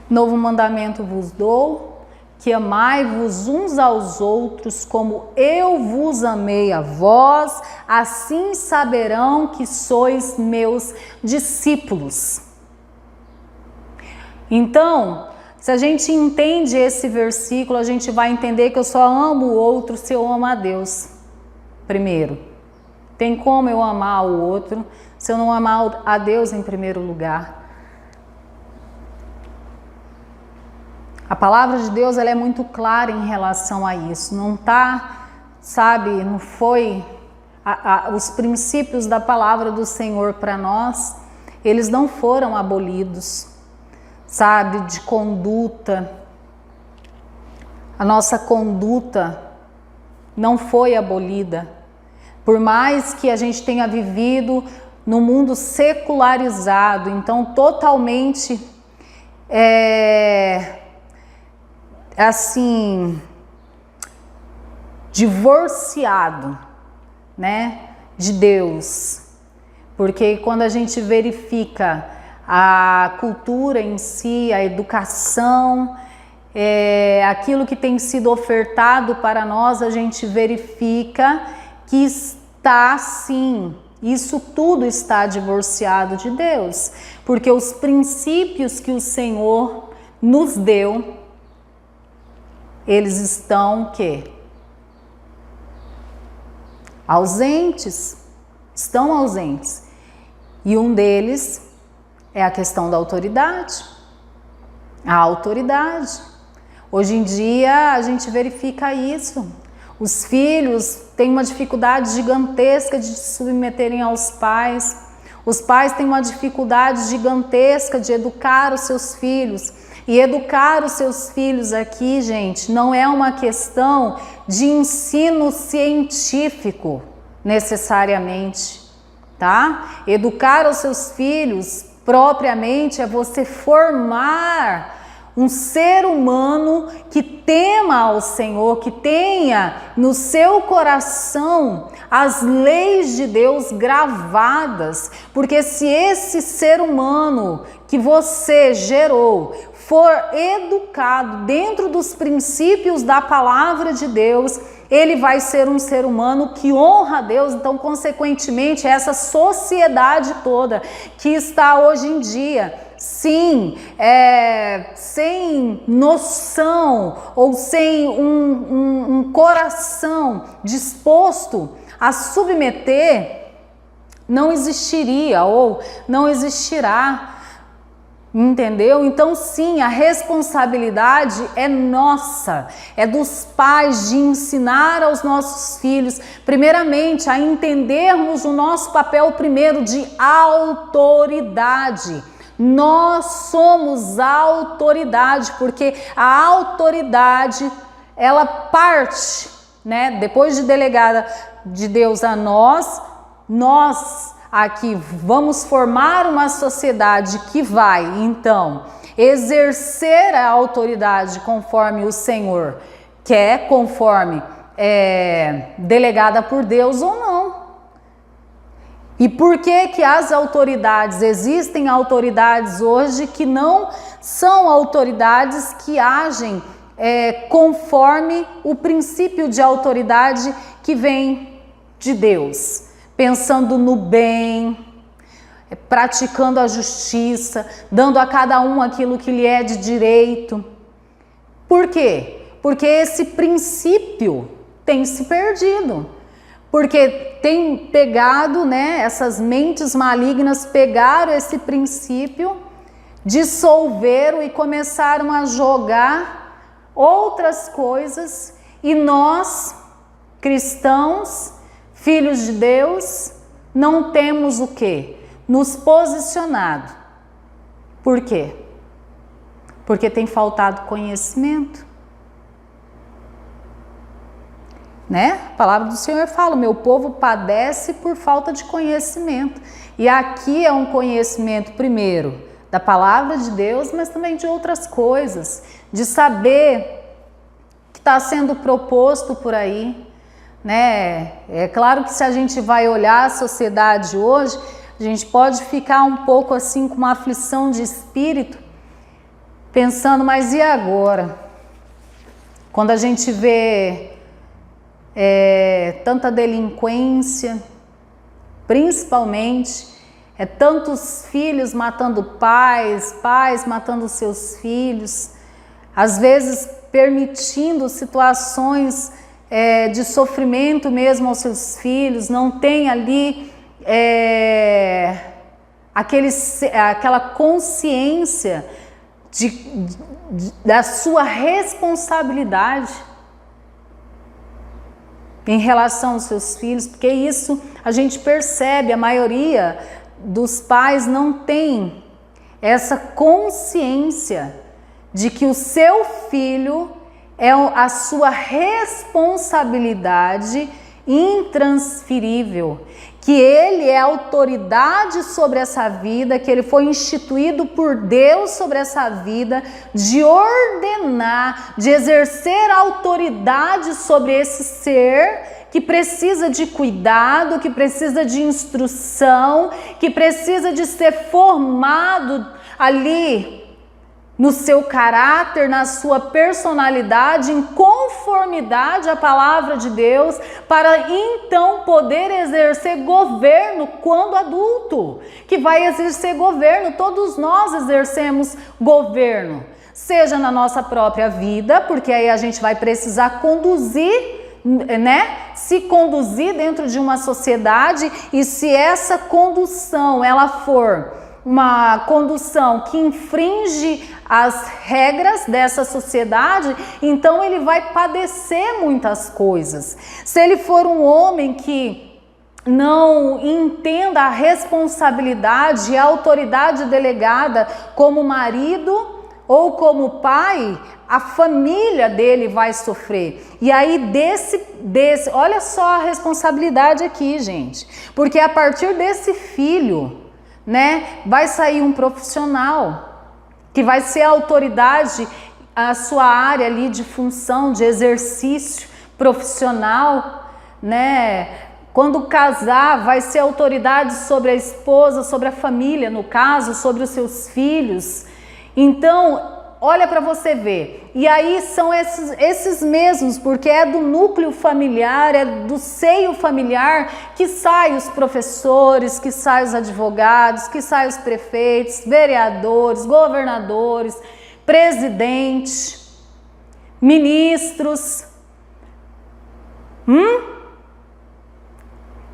[SPEAKER 1] Novo mandamento vos dou, que amai-vos uns aos outros como eu vos amei a vós, assim saberão que sois meus discípulos. Então, se a gente entende esse versículo, a gente vai entender que eu só amo o outro se eu amo a Deus primeiro. Tem como eu amar o outro se eu não amar a Deus em primeiro lugar? A palavra de Deus, ela é muito clara em relação a isso. Não tá, sabe, não foi os princípios da palavra do Senhor para nós, eles não foram abolidos, sabe, de conduta. A nossa conduta não foi abolida. Por mais que a gente tenha vivido no mundo secularizado, então totalmente assim, divorciado, né, de Deus, porque quando a gente verifica a cultura em si, a educação, aquilo que tem sido ofertado para nós, a gente verifica que está sim, isso tudo está divorciado de Deus, porque os princípios que o Senhor nos deu, eles estão o quê? Ausentes. Estão ausentes. E um deles é a questão da autoridade. A autoridade. Hoje em dia a gente verifica isso. Os filhos têm uma dificuldade gigantesca de se submeterem aos pais. Os pais têm uma dificuldade gigantesca de educar os seus filhos. E educar os seus filhos aqui, gente, não é uma questão de ensino científico, necessariamente, tá? Educar os seus filhos, propriamente, é você formar um ser humano que tema ao Senhor, que tenha no seu coração as leis de Deus gravadas, porque se esse ser humano que você gerou for educado dentro dos princípios da palavra de Deus, ele vai ser um ser humano que honra a Deus. Então, consequentemente, essa sociedade toda que está hoje em dia, sim, sem noção ou sem um coração disposto a submeter, não existiria ou não existirá. Entendeu? Então sim, a responsabilidade é nossa, é dos pais de ensinar aos nossos filhos, primeiramente, a entendermos o nosso papel primeiro de autoridade. Nós somos a autoridade, porque a autoridade, ela parte, né? Depois de delegada de Deus a nós aqui vamos formar uma sociedade que vai, então, exercer a autoridade conforme o Senhor quer, conforme delegada por Deus ou não. E por que que as autoridades, existem autoridades hoje que não são autoridades que agem conforme o princípio de autoridade que vem de Deus, pensando no bem, praticando a justiça, dando a cada um aquilo que lhe é de direito. Por quê? Porque esse princípio tem se perdido. Porque tem pegado, né, essas mentes malignas pegaram esse princípio, dissolveram e começaram a jogar outras coisas, e nós, cristãos, filhos de Deus, não temos o quê? Nos posicionado. Por quê? Porque tem faltado conhecimento. Né? A palavra do Senhor fala, meu povo padece por falta de conhecimento. E aqui é um conhecimento, primeiro, da palavra de Deus, mas também de outras coisas, de saber o que está sendo proposto por aí, né? É claro que se a gente vai olhar a sociedade hoje, a gente pode ficar um pouco assim com uma aflição de espírito, pensando, mas e agora? Quando a gente vê tanta delinquência, principalmente, tantos filhos matando pais, pais matando seus filhos, às vezes permitindo situações de sofrimento mesmo aos seus filhos, não tem ali aquela consciência da sua responsabilidade em relação aos seus filhos, porque isso a gente percebe, a maioria dos pais não tem essa consciência de que o seu filho é a sua responsabilidade intransferível, que ele é autoridade sobre essa vida, que ele foi instituído por Deus sobre essa vida, de ordenar, de exercer autoridade sobre esse ser que precisa de cuidado, que precisa de instrução, que precisa de ser formado ali no seu caráter, na sua personalidade, em conformidade à palavra de Deus, para então poder exercer governo quando adulto, que vai exercer governo. Todos nós exercemos governo, seja na nossa própria vida, porque aí a gente vai precisar conduzir, né? Se conduzir dentro de uma sociedade, e se essa condução ela for uma condução que infringe as regras dessa sociedade, então ele vai padecer muitas coisas. Se ele for um homem que não entenda a responsabilidade e a autoridade delegada como marido ou como pai, a família dele vai sofrer. E aí olha só a responsabilidade aqui, gente, porque a partir desse filho, né, vai sair um profissional que vai ser a autoridade, a sua área ali de função, de exercício profissional, né? Quando casar, vai ser autoridade sobre a esposa, sobre a família, no caso, sobre os seus filhos. Então, olha para você ver. E aí são esses mesmos, porque é do núcleo familiar, é do seio familiar que saem os professores, que saem os advogados, que saem os prefeitos, vereadores, governadores, presidentes, ministros.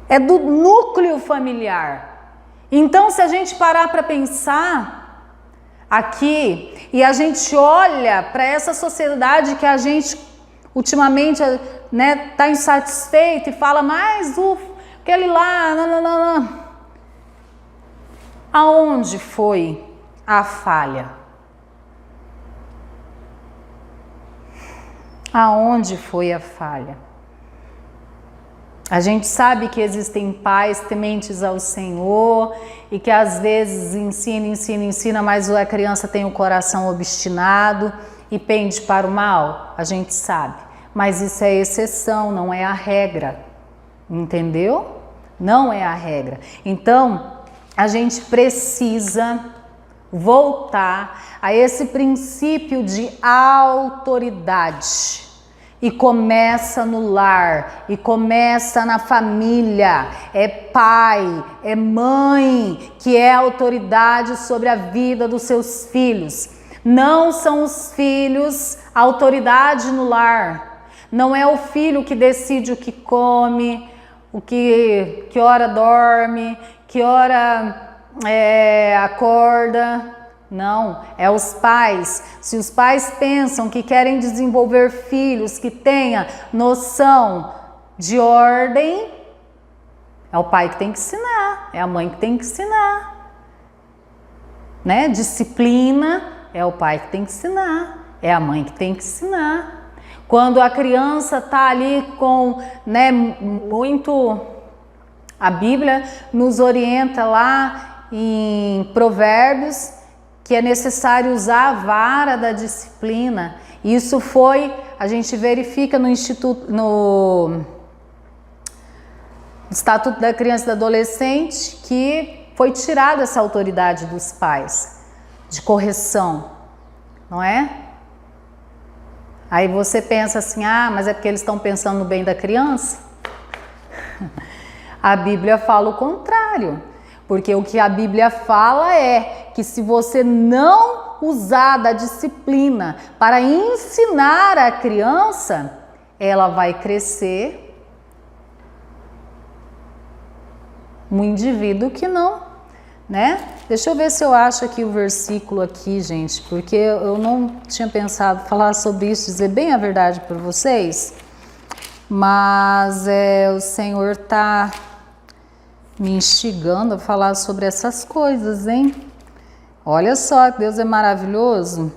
[SPEAKER 1] É do núcleo familiar. Então, se a gente parar para pensar aqui, e a gente olha para essa sociedade que a gente ultimamente, né, tá insatisfeito e fala, mas aquele lá, não. Aonde foi a falha? Aonde foi a falha? A gente sabe que existem pais tementes ao Senhor e que às vezes ensina, mas a criança tem o coração obstinado e pende para o mal. A gente sabe, mas isso é exceção, não é a regra, entendeu? não é a regra. Então, a gente precisa voltar a esse princípio de autoridade. E começa no lar, e começa na família. É pai, é mãe que é autoridade sobre a vida dos seus filhos. Não são os filhos a autoridade no lar. Não é o filho que decide o que come, que hora dorme, que hora acorda. Não, é os pais. Se os pais pensam que querem desenvolver filhos que tenham noção de ordem, é o pai que tem que ensinar, é a mãe que tem que ensinar, né? Disciplina, é o pai que tem que ensinar, é a mãe que tem que ensinar. Quando a criança está ali com, né, muito... A Bíblia nos orienta lá em Provérbios que é necessário usar a vara da disciplina. Isso a gente verifica no Estatuto da Criança e do Adolescente, que foi tirada essa autoridade dos pais de correção, não é? Aí você pensa assim, mas é porque eles estão pensando no bem da criança? A Bíblia fala o contrário. Porque o que a Bíblia fala é que se você não usar da disciplina para ensinar a criança, ela vai crescer um indivíduo que não, né? Deixa eu ver se eu acho aqui o versículo aqui, gente, porque eu não tinha pensado falar sobre isso, dizer bem a verdade para vocês, mas o Senhor está me instigando a falar sobre essas coisas, hein? Olha só, Deus é maravilhoso.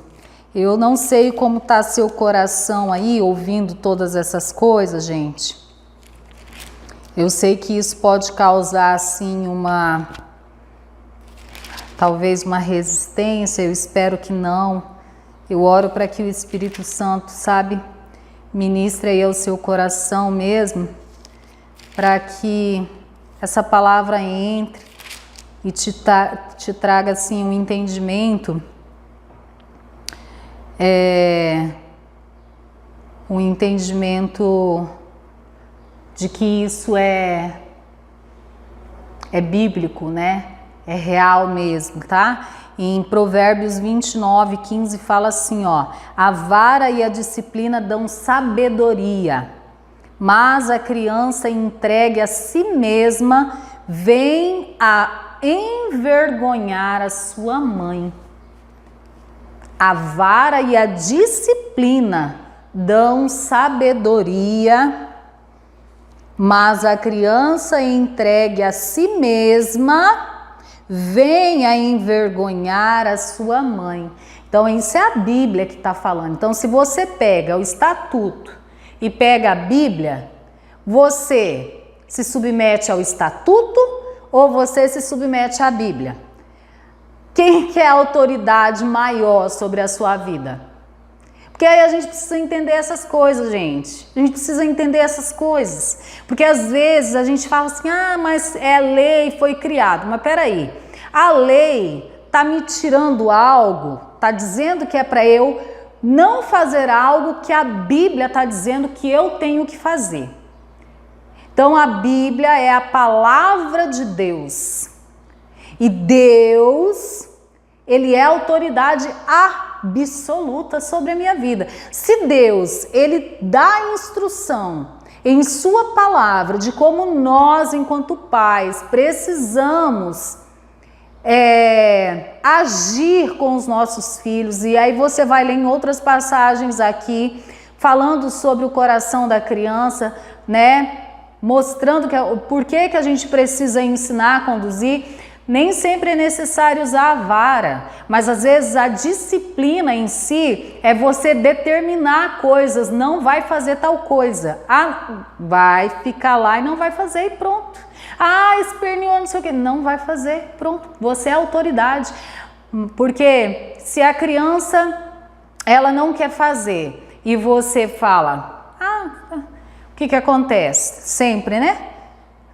[SPEAKER 1] Eu não sei como está seu coração aí, ouvindo todas essas coisas, gente. Eu sei que isso pode causar, assim, talvez uma resistência, eu espero que não. Eu oro para que o Espírito Santo, sabe, ministre aí ao seu coração mesmo, para que essa palavra entre e te traga assim um entendimento, um entendimento de que isso é bíblico, né? É real mesmo, tá? Em Provérbios 29:15 fala assim, ó: a vara e a disciplina dão sabedoria, mas a criança entregue a si mesma vem a envergonhar a sua mãe. A vara e a disciplina dão sabedoria, mas a criança entregue a si mesma vem a envergonhar a sua mãe. Então, isso é a Bíblia que está falando. Então, se você pega o estatuto e pega a Bíblia, você se submete ao estatuto ou você se submete à Bíblia? Quem que é a autoridade maior sobre a sua vida? Porque aí a gente precisa entender essas coisas, gente. A gente precisa entender essas coisas. Porque às vezes a gente fala assim, mas é lei, foi criado. Mas peraí, a lei está me tirando algo, está dizendo que é para eu não fazer algo que a Bíblia está dizendo que eu tenho que fazer. Então a Bíblia é a palavra de Deus. E Deus, Ele é a autoridade absoluta sobre a minha vida. Se Deus, Ele dá instrução em sua palavra de como nós, enquanto pais, precisamos agir com os nossos filhos, e aí você vai ler em outras passagens aqui, falando sobre o coração da criança, né? Mostrando por que a gente precisa ensinar a conduzir. Nem sempre é necessário usar a vara, mas às vezes a disciplina em si é você determinar coisas, não vai fazer tal coisa, vai ficar lá e não vai fazer e pronto. Esperneou, não sei o que, não vai fazer, pronto, você é autoridade. Porque se a criança, ela não quer fazer e você fala, o que acontece? Sempre, né?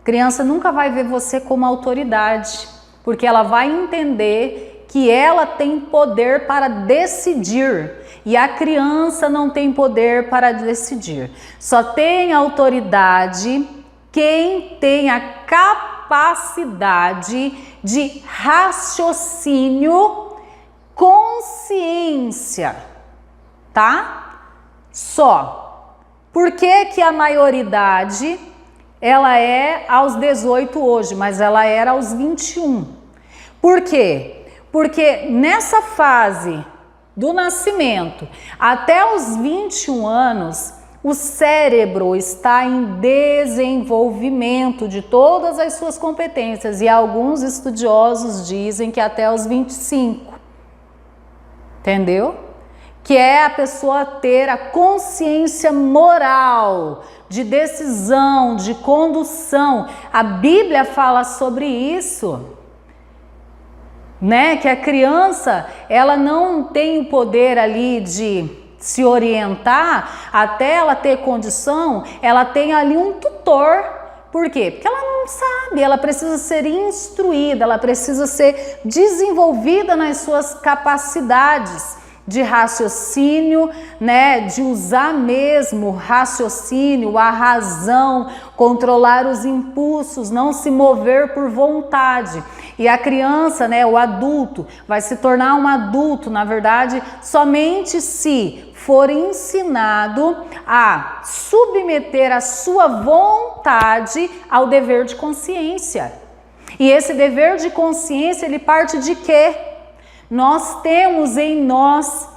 [SPEAKER 1] A criança nunca vai ver você como autoridade, porque ela vai entender que ela tem poder para decidir. E a criança não tem poder para decidir. Só tem autoridade quem tem a capacidade de raciocínio, consciência, tá? Só. Por que que a maioridade, ela é aos 18 hoje, mas ela era aos 21? Por quê? Porque nessa fase do nascimento até os 21 anos, o cérebro está em desenvolvimento de todas as suas competências, e alguns estudiosos dizem que até os 25. Entendeu? Que é a pessoa ter a consciência moral, de decisão, de condução. A Bíblia fala sobre isso. Né, que a criança, ela não tem o poder ali de se orientar até ela ter condição, ela tem ali um tutor. Por quê? Porque ela não sabe, ela precisa ser instruída, ela precisa ser desenvolvida nas suas capacidades de raciocínio, né, de usar mesmo o raciocínio, a razão, controlar os impulsos, não se mover por vontade. E a criança, né, o adulto, vai se tornar um adulto, na verdade, somente se for ensinado a submeter a sua vontade ao dever de consciência. E esse dever de consciência, ele parte de quê? Nós temos em nós,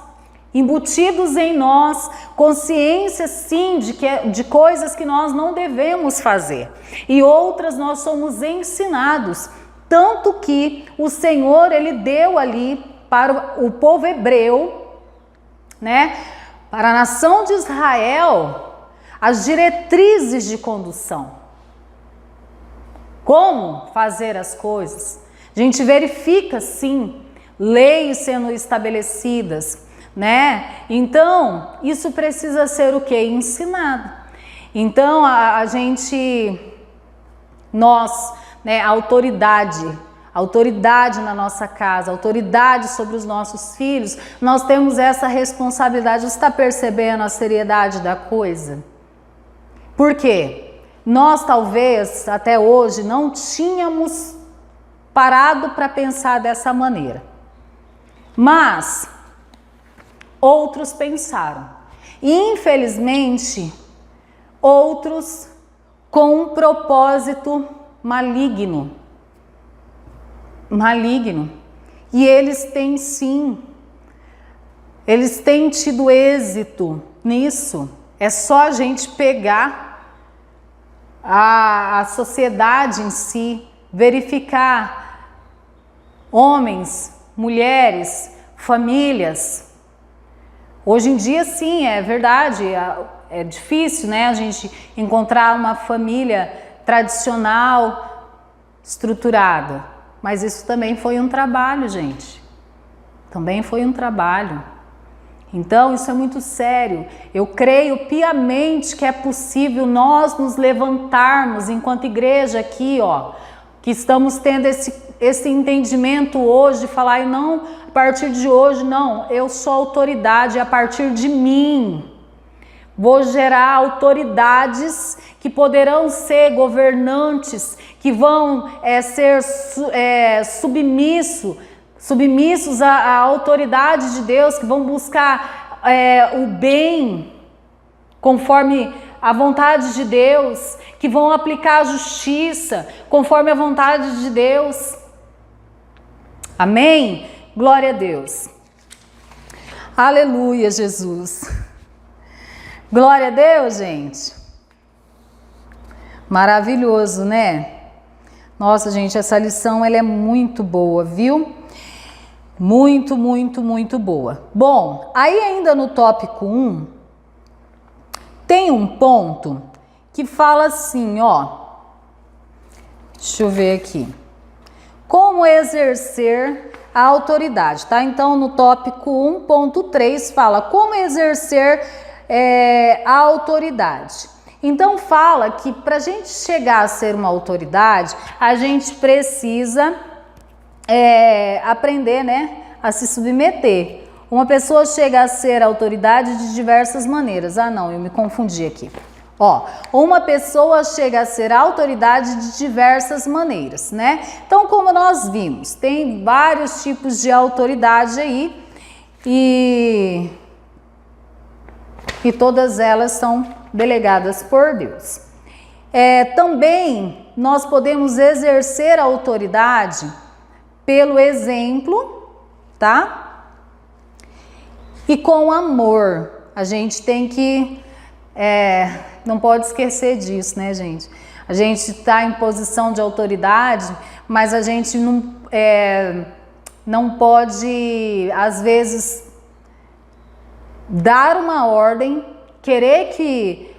[SPEAKER 1] embutidos em nós, consciência sim de coisas que nós não devemos fazer. E outras nós somos ensinados. Tanto que o Senhor, ele deu ali para o povo hebreu, né, para a nação de Israel, as diretrizes de condução. Como fazer as coisas? A gente verifica sim leis sendo estabelecidas, né? Então, isso precisa ser o quê? Ensinado. Então, nós, né, a autoridade na nossa casa, autoridade sobre os nossos filhos, nós temos essa responsabilidade. Você está percebendo a seriedade da coisa? Por quê? Nós talvez até hoje não tínhamos parado para pensar dessa maneira, mas outros pensaram, e infelizmente outros com um propósito maligno, e eles têm sim, eles têm tido êxito nisso. É só a gente pegar a sociedade em si, verificar homens, mulheres, famílias. Hoje em dia sim, é verdade, é difícil, né, a gente encontrar uma família tradicional, estruturada, mas isso também foi um trabalho, gente, também foi um trabalho. Então isso é muito sério. Eu creio piamente que é possível nós nos levantarmos enquanto igreja aqui, ó, que estamos tendo esse entendimento hoje, de falar, eu não, a partir de hoje, não, eu sou autoridade, a partir de mim vou gerar autoridades que poderão ser governantes, que vão ser submissos à autoridade de Deus, que vão buscar o bem conforme a vontade de Deus, que vão aplicar a justiça conforme a vontade de Deus. Amém? Glória a Deus. Aleluia, Jesus. Glória a Deus, gente. Maravilhoso, né? Nossa, gente, essa lição ela é muito boa, viu? Muito, muito, muito boa. Bom, aí ainda no tópico 1, tem um ponto que fala assim, ó. Deixa eu ver aqui. Como exercer a autoridade, tá? Então, no tópico 1.3 fala como exercer a autoridade. Então fala que para a gente chegar a ser uma autoridade, a gente precisa aprender, né, a se submeter. Uma pessoa chega a ser autoridade de diversas maneiras. Ah, não, eu me confundi aqui. Ó, uma pessoa chega a ser autoridade de diversas maneiras, né? Então, como nós vimos, tem vários tipos de autoridade aí e todas elas são delegadas por Deus. Também nós podemos exercer a autoridade pelo exemplo, tá? E com amor. A gente tem que não pode esquecer disso, né, gente? A gente está em posição de autoridade, mas a gente não pode, às vezes, dar uma ordem, querer que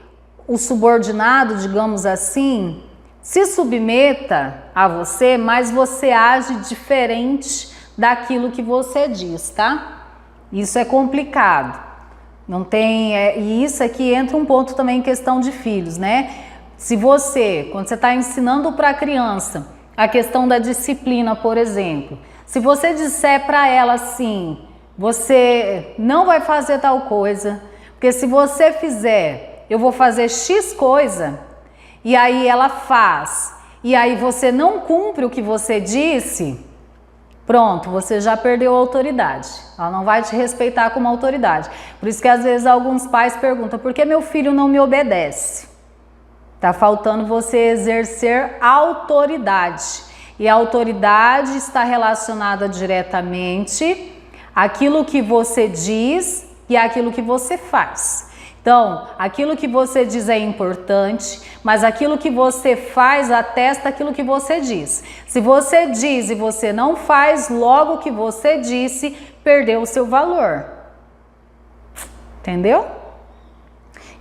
[SPEAKER 1] o subordinado, digamos assim, se submeta a você, mas você age diferente daquilo que você diz, tá? Isso é complicado. Não tem, e isso aqui entra um ponto também em questão de filhos, né? Se você, quando você está ensinando para a criança a questão da disciplina, por exemplo, se você disser para ela assim, você não vai fazer tal coisa, porque se você fizer, eu vou fazer X coisa, e aí ela faz, e aí você não cumpre o que você disse, pronto, você já perdeu a autoridade. Ela não vai te respeitar como autoridade. Por isso que às vezes alguns pais perguntam, por que meu filho não me obedece? Tá faltando você exercer autoridade. E a autoridade está relacionada diretamente àquilo que você diz e àquilo que você faz. Então, aquilo que você diz é importante, mas aquilo que você faz atesta aquilo que você diz. Se você diz e você não faz, logo o que você disse perdeu o seu valor. Entendeu?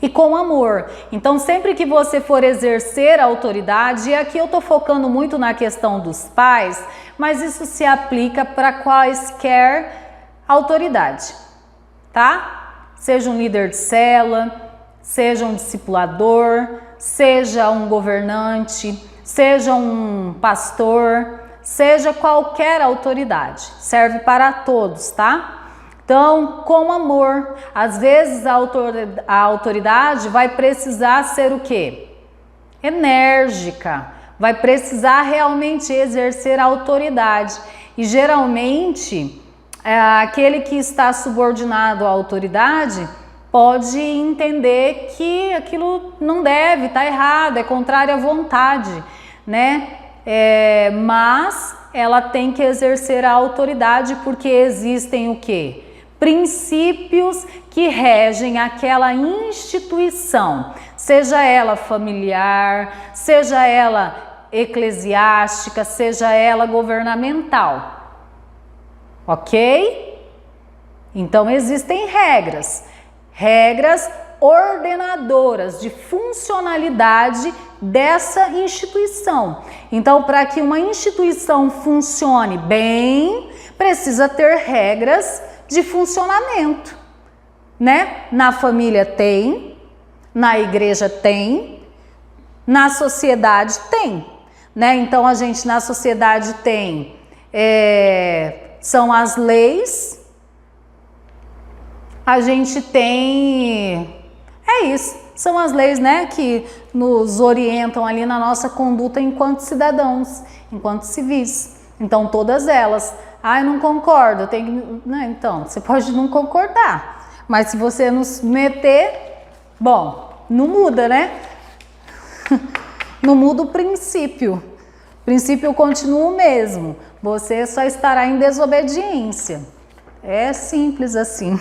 [SPEAKER 1] E com amor. Então, sempre que você for exercer a autoridade, e aqui eu tô focando muito na questão dos pais, mas isso se aplica para quaisquer autoridade, tá? Seja um líder de célula, seja um discipulador, seja um governante, seja um pastor, seja qualquer autoridade, serve para todos, tá? Então, com amor, às vezes a autoridade vai precisar ser o quê? Enérgica, vai precisar realmente exercer a autoridade e geralmente aquele que está subordinado à autoridade pode entender que aquilo não deve, está errado, é contrário à vontade, né? Mas ela tem que exercer a autoridade porque existem o quê? Princípios que regem aquela instituição, seja ela familiar, seja ela eclesiástica, seja ela governamental. Ok? Então existem regras ordenadoras de funcionalidade dessa instituição. Então, para que uma instituição funcione bem, precisa ter regras de funcionamento, né? Na família tem, na igreja tem, na sociedade tem, né? Então a gente na sociedade tem são as leis, a gente tem, isso, são as leis, né, que nos orientam ali na nossa conduta enquanto cidadãos, enquanto civis. Então todas elas, eu não concordo, eu tenho que, né, então, você pode não concordar, mas se você não se meter, bom, não muda, né? Não muda o princípio continua o mesmo, você só estará em desobediência. É simples assim.